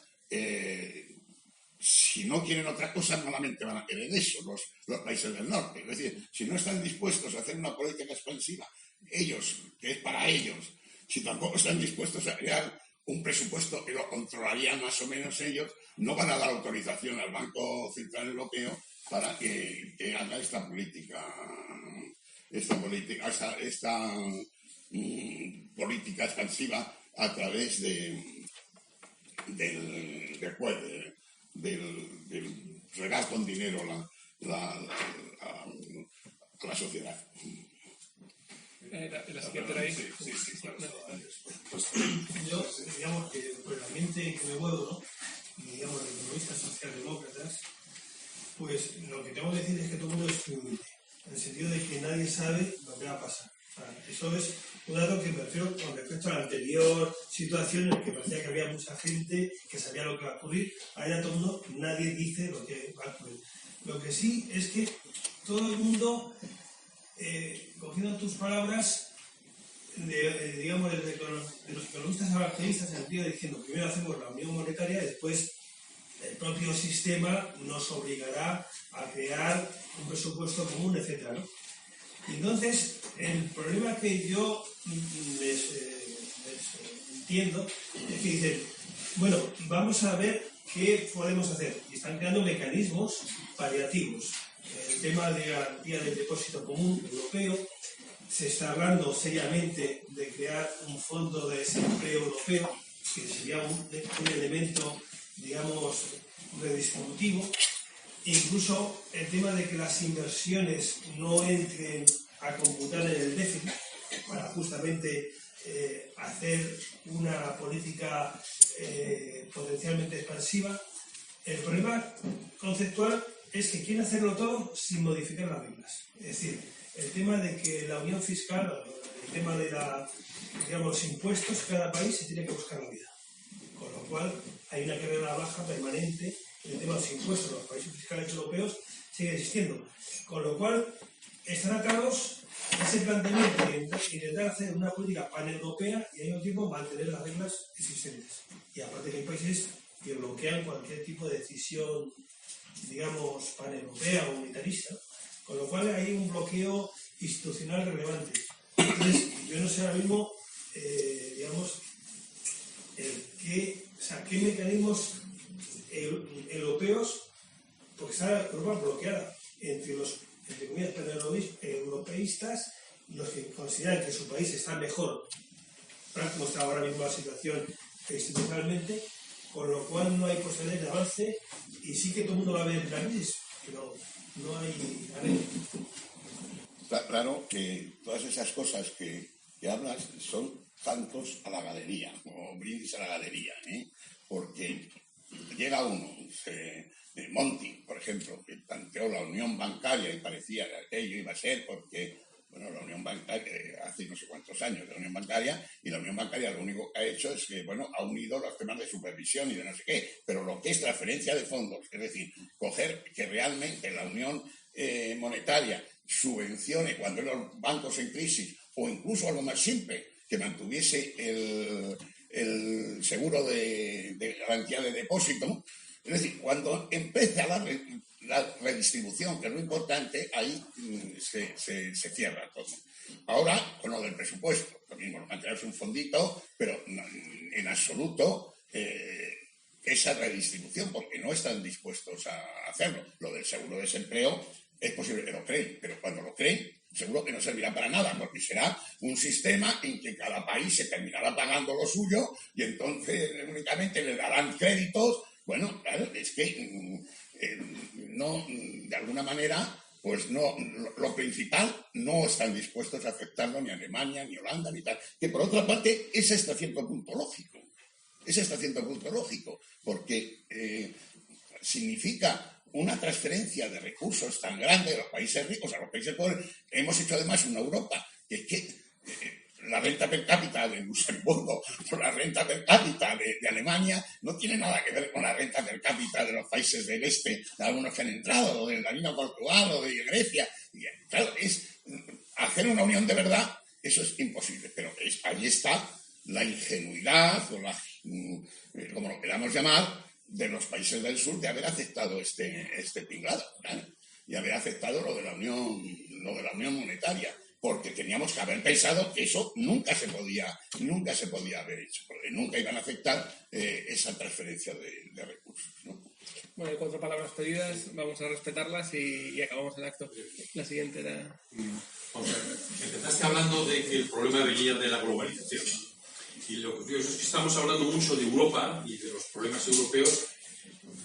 si no quieren otra cosa, solamente van a querer eso los países del norte. Es decir, si no están dispuestos a hacer una política expansiva, ellos, que es para ellos, si tampoco están dispuestos a crear un presupuesto que lo controlarían más o menos ellos, no van a dar autorización al Banco Central Europeo para que haga esta política expansiva a través del regar con dinero a la sociedad. La siguiente era ahí. Yo, digamos que por el ambiente en que me muevo, ¿no? Y digamos, los economistas socialdemócratas, pues lo que tengo que decir es que todo el mundo es prudente, en el sentido de que nadie sabe lo que va a pasar. O sea, eso es un dato que me refiero con respecto a la anterior situación en la que parecía que había mucha gente que sabía lo que va a ocurrir. Ahora todo el mundo, nadie dice lo que va a ocurrir. Lo que sí es que todo el mundo, cogiendo tus palabras, digamos, de los economistas avancelistas, en el sentido de diciendo, primero hacemos la unión monetaria y después el propio sistema nos obligará a crear un presupuesto común, etc., ¿no? Y entonces, el problema que yo les entiendo es que dicen, bueno, vamos a ver qué podemos hacer. Y están creando mecanismos paliativos. El tema de garantía del depósito común europeo, se está hablando seriamente de crear un fondo de desempleo europeo, que sería un elemento, digamos, redistributivo. Incluso el tema de que las inversiones no entren a computar en el déficit para justamente hacer una política potencialmente expansiva. El problema conceptual es que quieren hacerlo todo sin modificar las reglas. Es decir, el tema de que la unión fiscal, el tema de los impuestos, cada país se tiene que buscar la vida. Con lo cual hay una carrera baja permanente. El tema de los impuestos de los países fiscales europeos sigue existiendo. Con lo cual, están atados a ese planteamiento de intentar hacer una política paneuropea y al mismo tiempo mantener las reglas existentes. Y aparte que hay países que bloquean cualquier tipo de decisión, digamos, paneuropea o unitarista. Con lo cual hay un bloqueo institucional relevante. Entonces, yo no sé ahora mismo, digamos, qué mecanismos europeos, porque está Europa bloqueada entre los, entre comillas, europeístas, los que consideran que su país está mejor, como está ahora mismo la situación institucionalmente, con lo cual no hay posibilidad de avance y sí que todo el mundo va a ver la crisis, pero no hay arreglo. Claro que todas esas cosas que hablas son cantos a la galería, o brindis a la galería, porque llega uno, Monti, por ejemplo, que planteó la unión bancaria y parecía que aquello iba a ser porque, bueno, la unión bancaria, hace no sé cuántos años de la unión bancaria, y la unión bancaria lo único que ha hecho es que, bueno, ha unido los temas de supervisión y de no sé qué, pero lo que es transferencia de fondos, es decir, coger que realmente la unión monetaria subvencione cuando los bancos en crisis, o incluso algo más simple, que mantuviese el seguro de garantía de depósito. Es decir, cuando empieza la redistribución, que es lo importante, ahí se cierra todo. Ahora, con lo del presupuesto, lo mismo, mantenerse un fondito, pero en absoluto esa redistribución, porque no están dispuestos a hacerlo. Lo del seguro de desempleo es posible que lo creen, pero cuando lo creen, seguro que no servirá para nada, porque será un sistema en que cada país se terminará pagando lo suyo y entonces únicamente le darán créditos. Bueno, claro, es que no, de alguna manera, pues no, lo principal no están dispuestos a aceptarlo ni Alemania, ni Holanda, ni tal. Que por otra parte es hasta cierto punto lógico. Es hasta cierto punto lógico, porque significa una transferencia de recursos tan grande de los países ricos a los países pobres. Hemos hecho además una Europa que es que la renta per cápita de Luxemburgo o la renta per cápita de Alemania no tiene nada que ver con la renta per cápita de los países del este, de algunos que han entrado, o de la misma Portugal o de Grecia. Y, claro, es hacer una unión de verdad, eso es imposible, pero ahí está la ingenuidad o como lo queramos llamar, de los países del sur de haber aceptado este tinglado, ¿vale? Y haber aceptado lo de la unión monetaria, porque teníamos que haber pensado que eso nunca se podía haber hecho, porque nunca iban a aceptar esa transferencia de recursos, ¿no? Bueno, hay 4 palabras pedidas, vamos a respetarlas y acabamos el acto. La siguiente era... Empezaste hablando de que el problema venía de la globalización. Y lo curioso es que estamos hablando mucho de Europa y de los problemas europeos.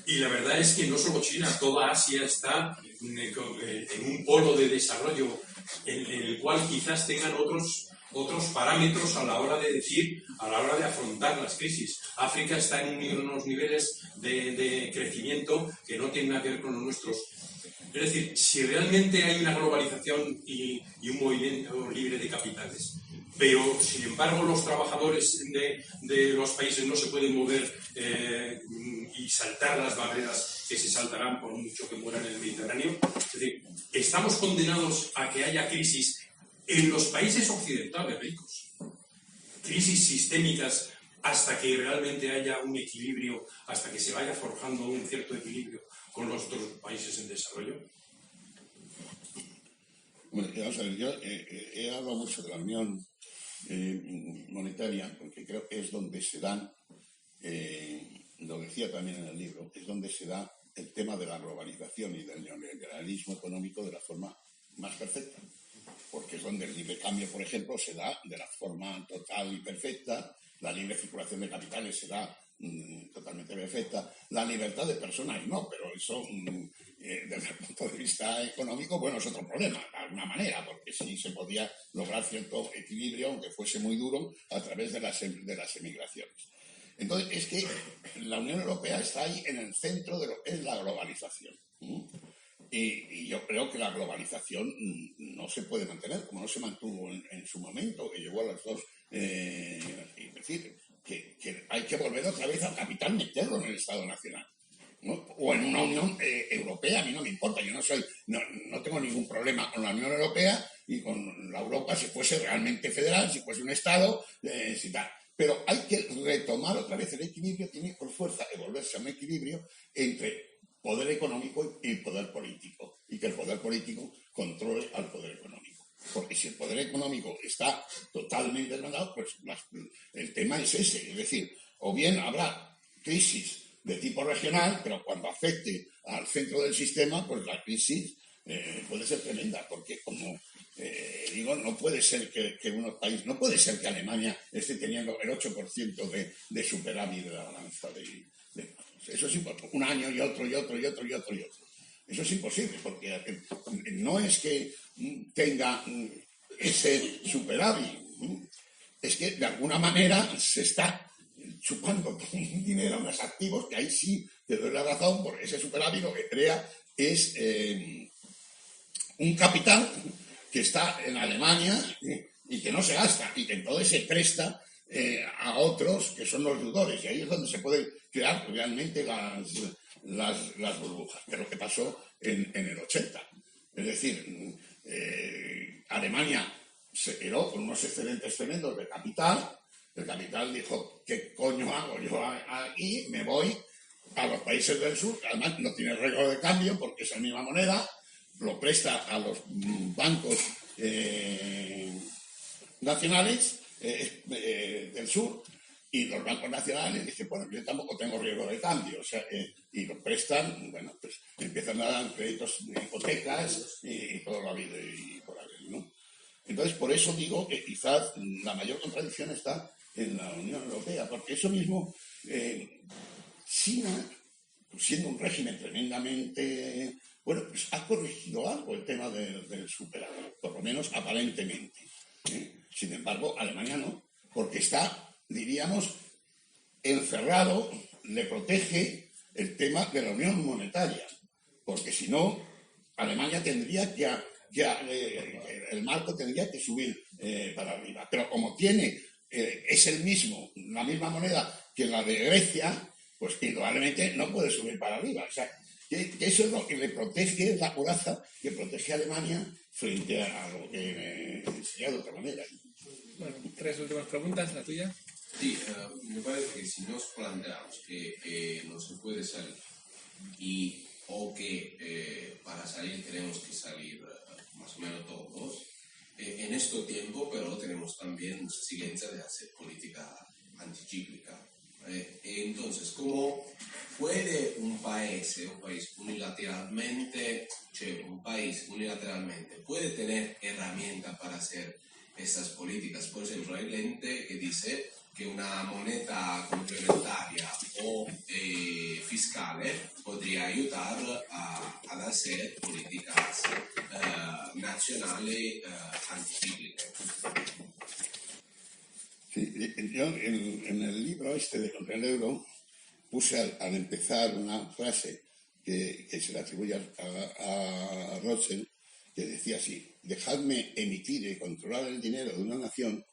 Y la verdad es que no solo China, toda Asia está en un polo de desarrollo en el cual quizás tengan otros parámetros a la hora de afrontar las crisis. África está en unos niveles de crecimiento que no tienen nada que ver con los nuestros. Es decir, si realmente hay una globalización y un movimiento libre de capitales, pero sin embargo los trabajadores de los países no se pueden mover y saltar las barreras que se saltarán por mucho que mueran en el Mediterráneo, es decir, estamos condenados a que haya crisis en los países occidentales ricos, crisis sistémicas hasta que realmente haya un equilibrio, hasta que se vaya forjando un cierto equilibrio con los otros países en desarrollo. Bueno, vamos a ver, yo he hablado mucho de la unión monetaria, porque creo que es donde se dan, lo decía también en el libro, es donde se da el tema de la globalización y del neoliberalismo económico de la forma más perfecta, porque es donde el libre cambio, por ejemplo, se da de la forma total y perfecta, la libre circulación de capitales se da totalmente perfecta, la libertad de personas no, pero eso desde el punto de vista económico, bueno, es otro problema, de alguna manera, porque sí se podía lograr cierto equilibrio, aunque fuese muy duro, a través de las emigraciones. Entonces, es que la Unión Europea está ahí en el centro de lo que es la globalización. Y yo creo que la globalización no se puede mantener, como no se mantuvo en su momento, que llegó a las dos. Es decir, que hay que volver otra vez al capital, meterlo en el Estado Nacional, ¿no? O en una Unión Europea, a mí no me importa, yo no tengo ningún problema con la Unión Europea y con la Europa si fuese realmente federal, si fuese un Estado, si tal. Pero hay que retomar otra vez el equilibrio, tiene por fuerza que volverse a un equilibrio entre poder económico y poder político, y que el poder político controle al poder económico. Porque si el poder económico está totalmente desmandado, pues el tema es ese. Es decir, o bien habrá crisis de tipo regional, pero cuando afecte al centro del sistema, pues la crisis puede ser tremenda, porque como digo, no puede ser que unos países, no puede ser que Alemania esté teniendo el 8% de superávit de la balanza de eso es imposible. Un año y otro. Eso es imposible, porque no es que tenga ese superávit, es que de alguna manera se está chupando un dinero, unos activos, que ahí sí te doy la razón, porque ese superávit lo que crea es un capital que está en Alemania y que no se gasta, y que entonces se presta a otros que son los deudores, y ahí es donde se pueden crear realmente las burbujas, que es lo que pasó en el 80. Es decir, Alemania se quedó con unos excedentes tremendos de capital, el capital dijo, ¿qué coño hago yo aquí? Me voy a los países del sur, que además no tiene riesgo de cambio porque es la misma moneda, lo presta a los bancos nacionales del sur, y los bancos nacionales dicen, bueno, yo tampoco tengo riesgo de cambio, o sea, y lo prestan, bueno, pues empiezan a dar créditos de hipotecas y toda la vida y por ahí, ¿no? Entonces, por eso digo que quizás la mayor contradicción está en la Unión Europea, porque eso mismo, China, siendo un régimen tremendamente, bueno, pues ha corregido algo el tema del superávit, por lo menos aparentemente. Sin embargo, Alemania no, porque está, diríamos, encerrado, le protege el tema de la unión monetaria, porque si no, Alemania tendría que el marco tendría que subir para arriba. Pero como es la misma moneda que la de Grecia, pues indudablemente no puede subir para arriba. O sea, que eso es lo que le protege, es la coraza que protege a Alemania frente a lo que sería de otra manera. Bueno, 3 últimas preguntas, la tuya. Sí, me parece que si nos planteamos que no se puede salir o que para salir tenemos que salir más o menos todos, en este tiempo, pero tenemos también la exigencia de hacer política anticíclica. Entonces, ¿cómo puede un país unilateralmente, puede tener herramientas para hacer estas políticas? Por ejemplo, hay gente que dice que una moneda complementaria o fiscal podría ayudar a hacer políticas nacionales anticíclicas. Sí, yo en el libro de Contra el Euro puse al empezar una frase que se le atribuye a Rothschild, que decía así: dejadme emitir y controlar el dinero de una nación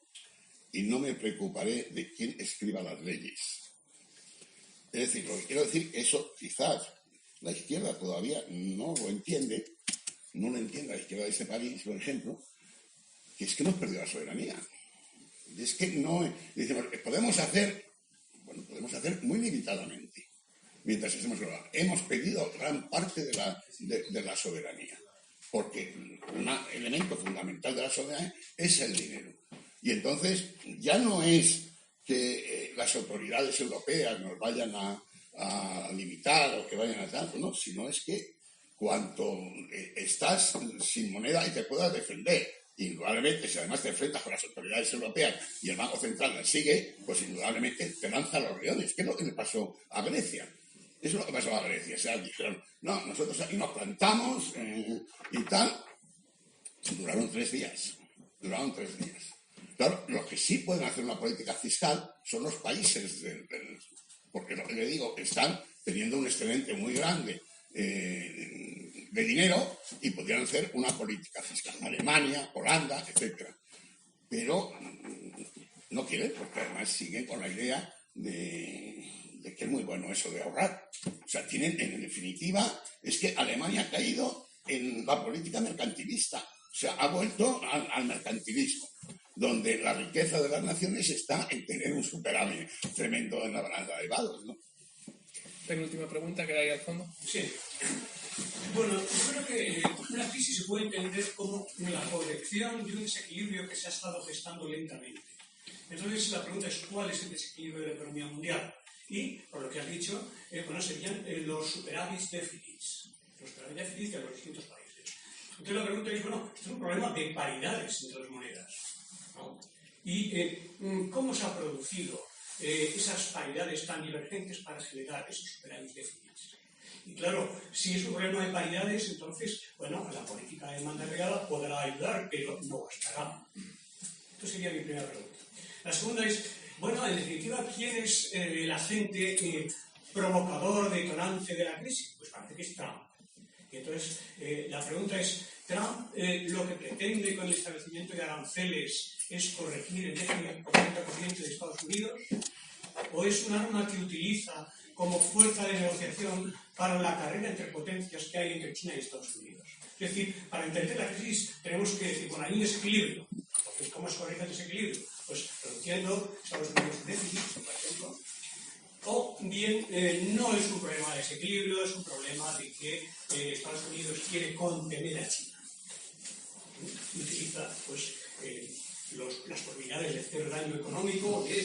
y no me preocuparé de quién escriba las leyes. Es decir, lo que quiero decir, eso quizás la izquierda todavía no lo entiende, no lo entiende la izquierda de este país, por ejemplo, que es que hemos perdido la soberanía. Es que no, decimos, podemos hacer muy limitadamente, mientras estemos global. Hemos perdido gran parte de la soberanía, porque un elemento fundamental de la soberanía es el dinero. Y entonces ya no es que las autoridades europeas nos vayan a limitar o que vayan a tal, no, sino es que cuanto estás sin moneda y te puedas defender, indudablemente, si además te enfrentas con las autoridades europeas y el Banco Central las sigue, pues indudablemente te lanza los leones. ¿Qué es lo que le pasó a Grecia? Eso es lo que pasó a Grecia. O sea, dijeron, no, nosotros aquí nos plantamos y tal. Duraron 3 días. Claro, los que sí pueden hacer una política fiscal son los países porque lo que le digo, están teniendo un excedente muy grande de dinero y podrían hacer una política fiscal. Alemania, Holanda, etcétera. Pero no quieren, porque además siguen con la idea de que es muy bueno eso de ahorrar. O sea, tienen, en definitiva, es que Alemania ha caído en la política mercantilista. O sea, ha vuelto al mercantilismo, donde la riqueza de las naciones está en tener un superávit tremendo en la balanza de pagos, ¿no? Penúltima pregunta que hay al fondo. Sí. Bueno, yo creo que una crisis se puede entender como la corrección de un desequilibrio que se ha estado gestando lentamente. Entonces, la pregunta es ¿cuál es el desequilibrio de la economía mundial? Y, por lo que has dicho, serían los superávits déficits. Los superávits déficits de los distintos países. Entonces, la pregunta es, bueno, es un problema de paridades entre las monedas, ¿no? Y ¿cómo se ha producido esas paridades tan divergentes para generar esos superávits déficits? Y claro, si es un problema de paridades, entonces, bueno, la política de demanda real podrá ayudar, pero no bastará. Esto sería mi primera pregunta. La segunda es, bueno, en definitiva, ¿quién es el agente provocador, detonante de la crisis? Pues parece que es Trump. Y entonces, la pregunta es, ¿Trump lo que pretende con el establecimiento de aranceles es corregir el déficit por 40% de Estados Unidos? ¿O es un arma que utiliza como fuerza de negociación para la carrera entre potencias que hay entre China y Estados Unidos? Es decir, para entender la crisis tenemos que decir, bueno, hay un desequilibrio. Entonces, ¿cómo se corrige el desequilibrio? Pues reduciendo Estados Unidos déficit, por ejemplo. O bien, no es un problema de desequilibrio, es un problema de que Estados Unidos quiere contener a China. Y utiliza, pues, las probabilidades de hacer daño económico, de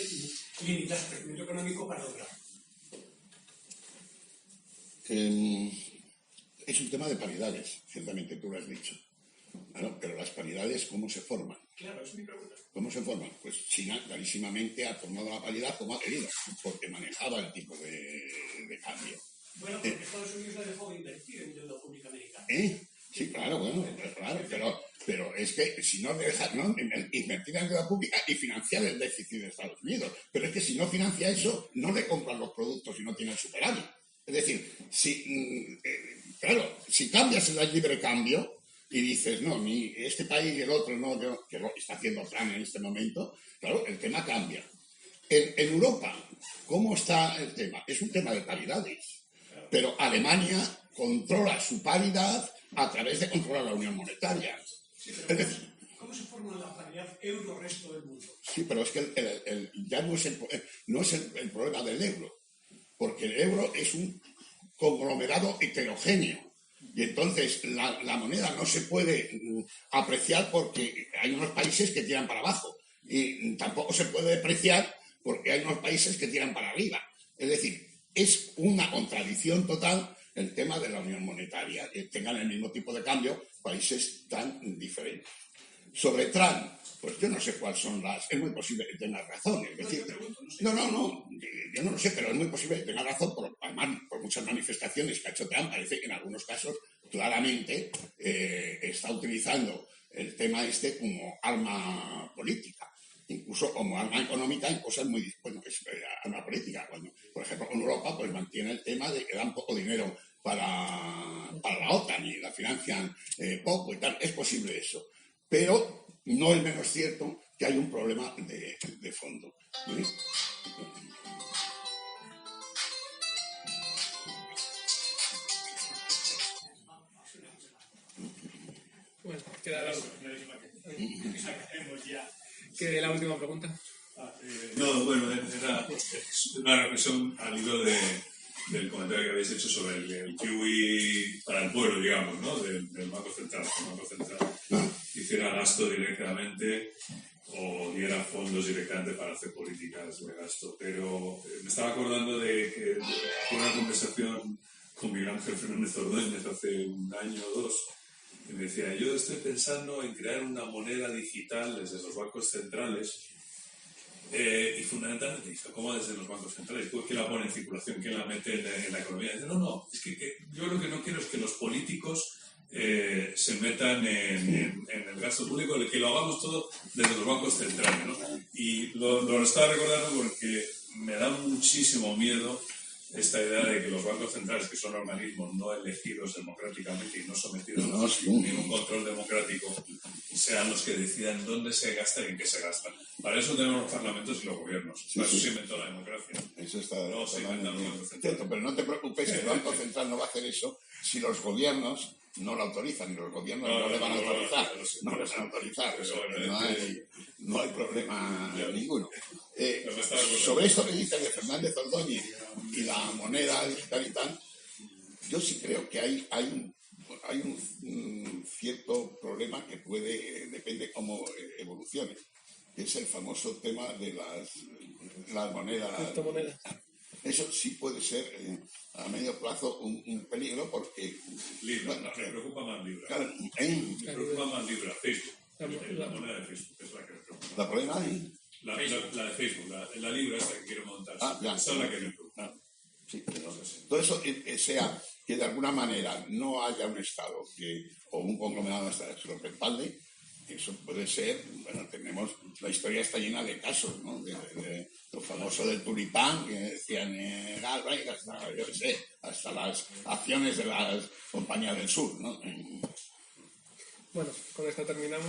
limitar el crecimiento económico para lograrlo. Es un tema de paridades, ciertamente tú lo has dicho. Bueno, pero las paridades, ¿cómo se forman? Claro, es mi pregunta. ¿¿Cómo se forman? Pues China clarísimamente ha formado la paridad como ha querido, porque manejaba el tipo de cambio. Bueno, porque Estados Unidos ha dejado de invertir en deuda pública americana. Sí, claro, bueno, claro, pero es que si no deja, ¿no? Invertir en deuda pública y financiar el déficit de Estados Unidos, pero es que si no financia eso, no le compran los productos y no tiene el superávit. Es decir, si cambias el libre cambio y dices, no, ni este país y el otro no, que lo está haciendo Trump en este momento, claro, el tema cambia. En Europa, ¿cómo está el tema? Es un tema de paridades, pero Alemania controla su paridad a través de controlar la unión monetaria. Sí, pero ¿cómo ¿cómo se forma la paridad euro-resto del mundo? Sí, pero es que ya no es el problema del euro, porque el euro es un conglomerado heterogéneo. Y entonces la moneda no se puede apreciar porque hay unos países que tiran para abajo. Y tampoco se puede depreciar porque hay unos países que tiran para arriba. Es decir, es una contradicción total el tema de la unión monetaria, que tengan el mismo tipo de cambio países tan diferentes. Sobre Trump, pues yo no sé cuáles son es muy posible que tenga razón. Es decir, yo no lo sé, pero es muy posible que tenga razón además, por muchas manifestaciones que ha hecho Trump. Parece que en algunos casos claramente está utilizando el tema este como arma política, incluso como arma económica en cosas muy... Bueno, es arma política. Cuando, por ejemplo, en Europa pues mantiene el tema de que dan poco dinero para la OTAN y la financian poco y tal. Es posible eso. Pero no es menos cierto que hay un problema de fondo. ¿Sí? Bueno, queda la última pregunta. No, bueno, era una reflexión al hilo del comentario que habéis hecho sobre el QE para el pueblo, digamos, ¿no? Del Banco Central. El Banco Central hiciera gasto directamente o diera fondos directamente para hacer políticas de gasto. Pero me estaba acordando de que tuve una conversación con Miguel Ángel Fernández Ordóñez hace un año o dos, y me decía, yo estoy pensando en crear una moneda digital desde los bancos centrales. Y fundamentalmente dice, ¿cómo desde los bancos centrales? ¿Quién la pone en circulación? ¿Quién la mete en la economía? Dice, no, es que yo lo que no quiero es que los políticos se metan en el gasto público, que lo hagamos todo desde los bancos centrales, ¿no? Y lo estaba recordando porque me da muchísimo miedo esta idea de que los bancos centrales, que son organismos no elegidos democráticamente y no sometidos a ningún control democrático, sean los que decidan dónde se gasta y en qué se gasta. Para eso tenemos los parlamentos y los gobiernos. Para eso se inventó la democracia. Eso está no se inventan los bancos centrales. Cierto, pero no te preocupes, que el Banco Central no va a hacer eso si los gobiernos no lo autorizan, y los gobiernos no le van a autorizar. No les van a autorizar. No hay problema ninguno. Sobre esto que dice de Fernández Ordóñez y la moneda digital y tal, yo sí creo que hay un cierto problema que depende cómo evolucione, que es el famoso tema de las monedas. Eso sí puede ser a medio plazo un peligro porque... Libra, me preocupa más Libra. Claro, me preocupa más Libra, Facebook. La moneda de Facebook es la que me preocupa. ¿La problema ahí? La de Facebook, la Libra esta que quiero montar. Esa es la que me preocupa. Sí, pero todo eso sea que de alguna manera no haya un Estado o un conglomerado de Estados que lo respalde. Eso puede ser, bueno, la historia está llena de casos, ¿no? De lo famoso del tulipán, que decían Galbraith, hasta las acciones de las compañías del sur, ¿no? Bueno, con esto terminamos.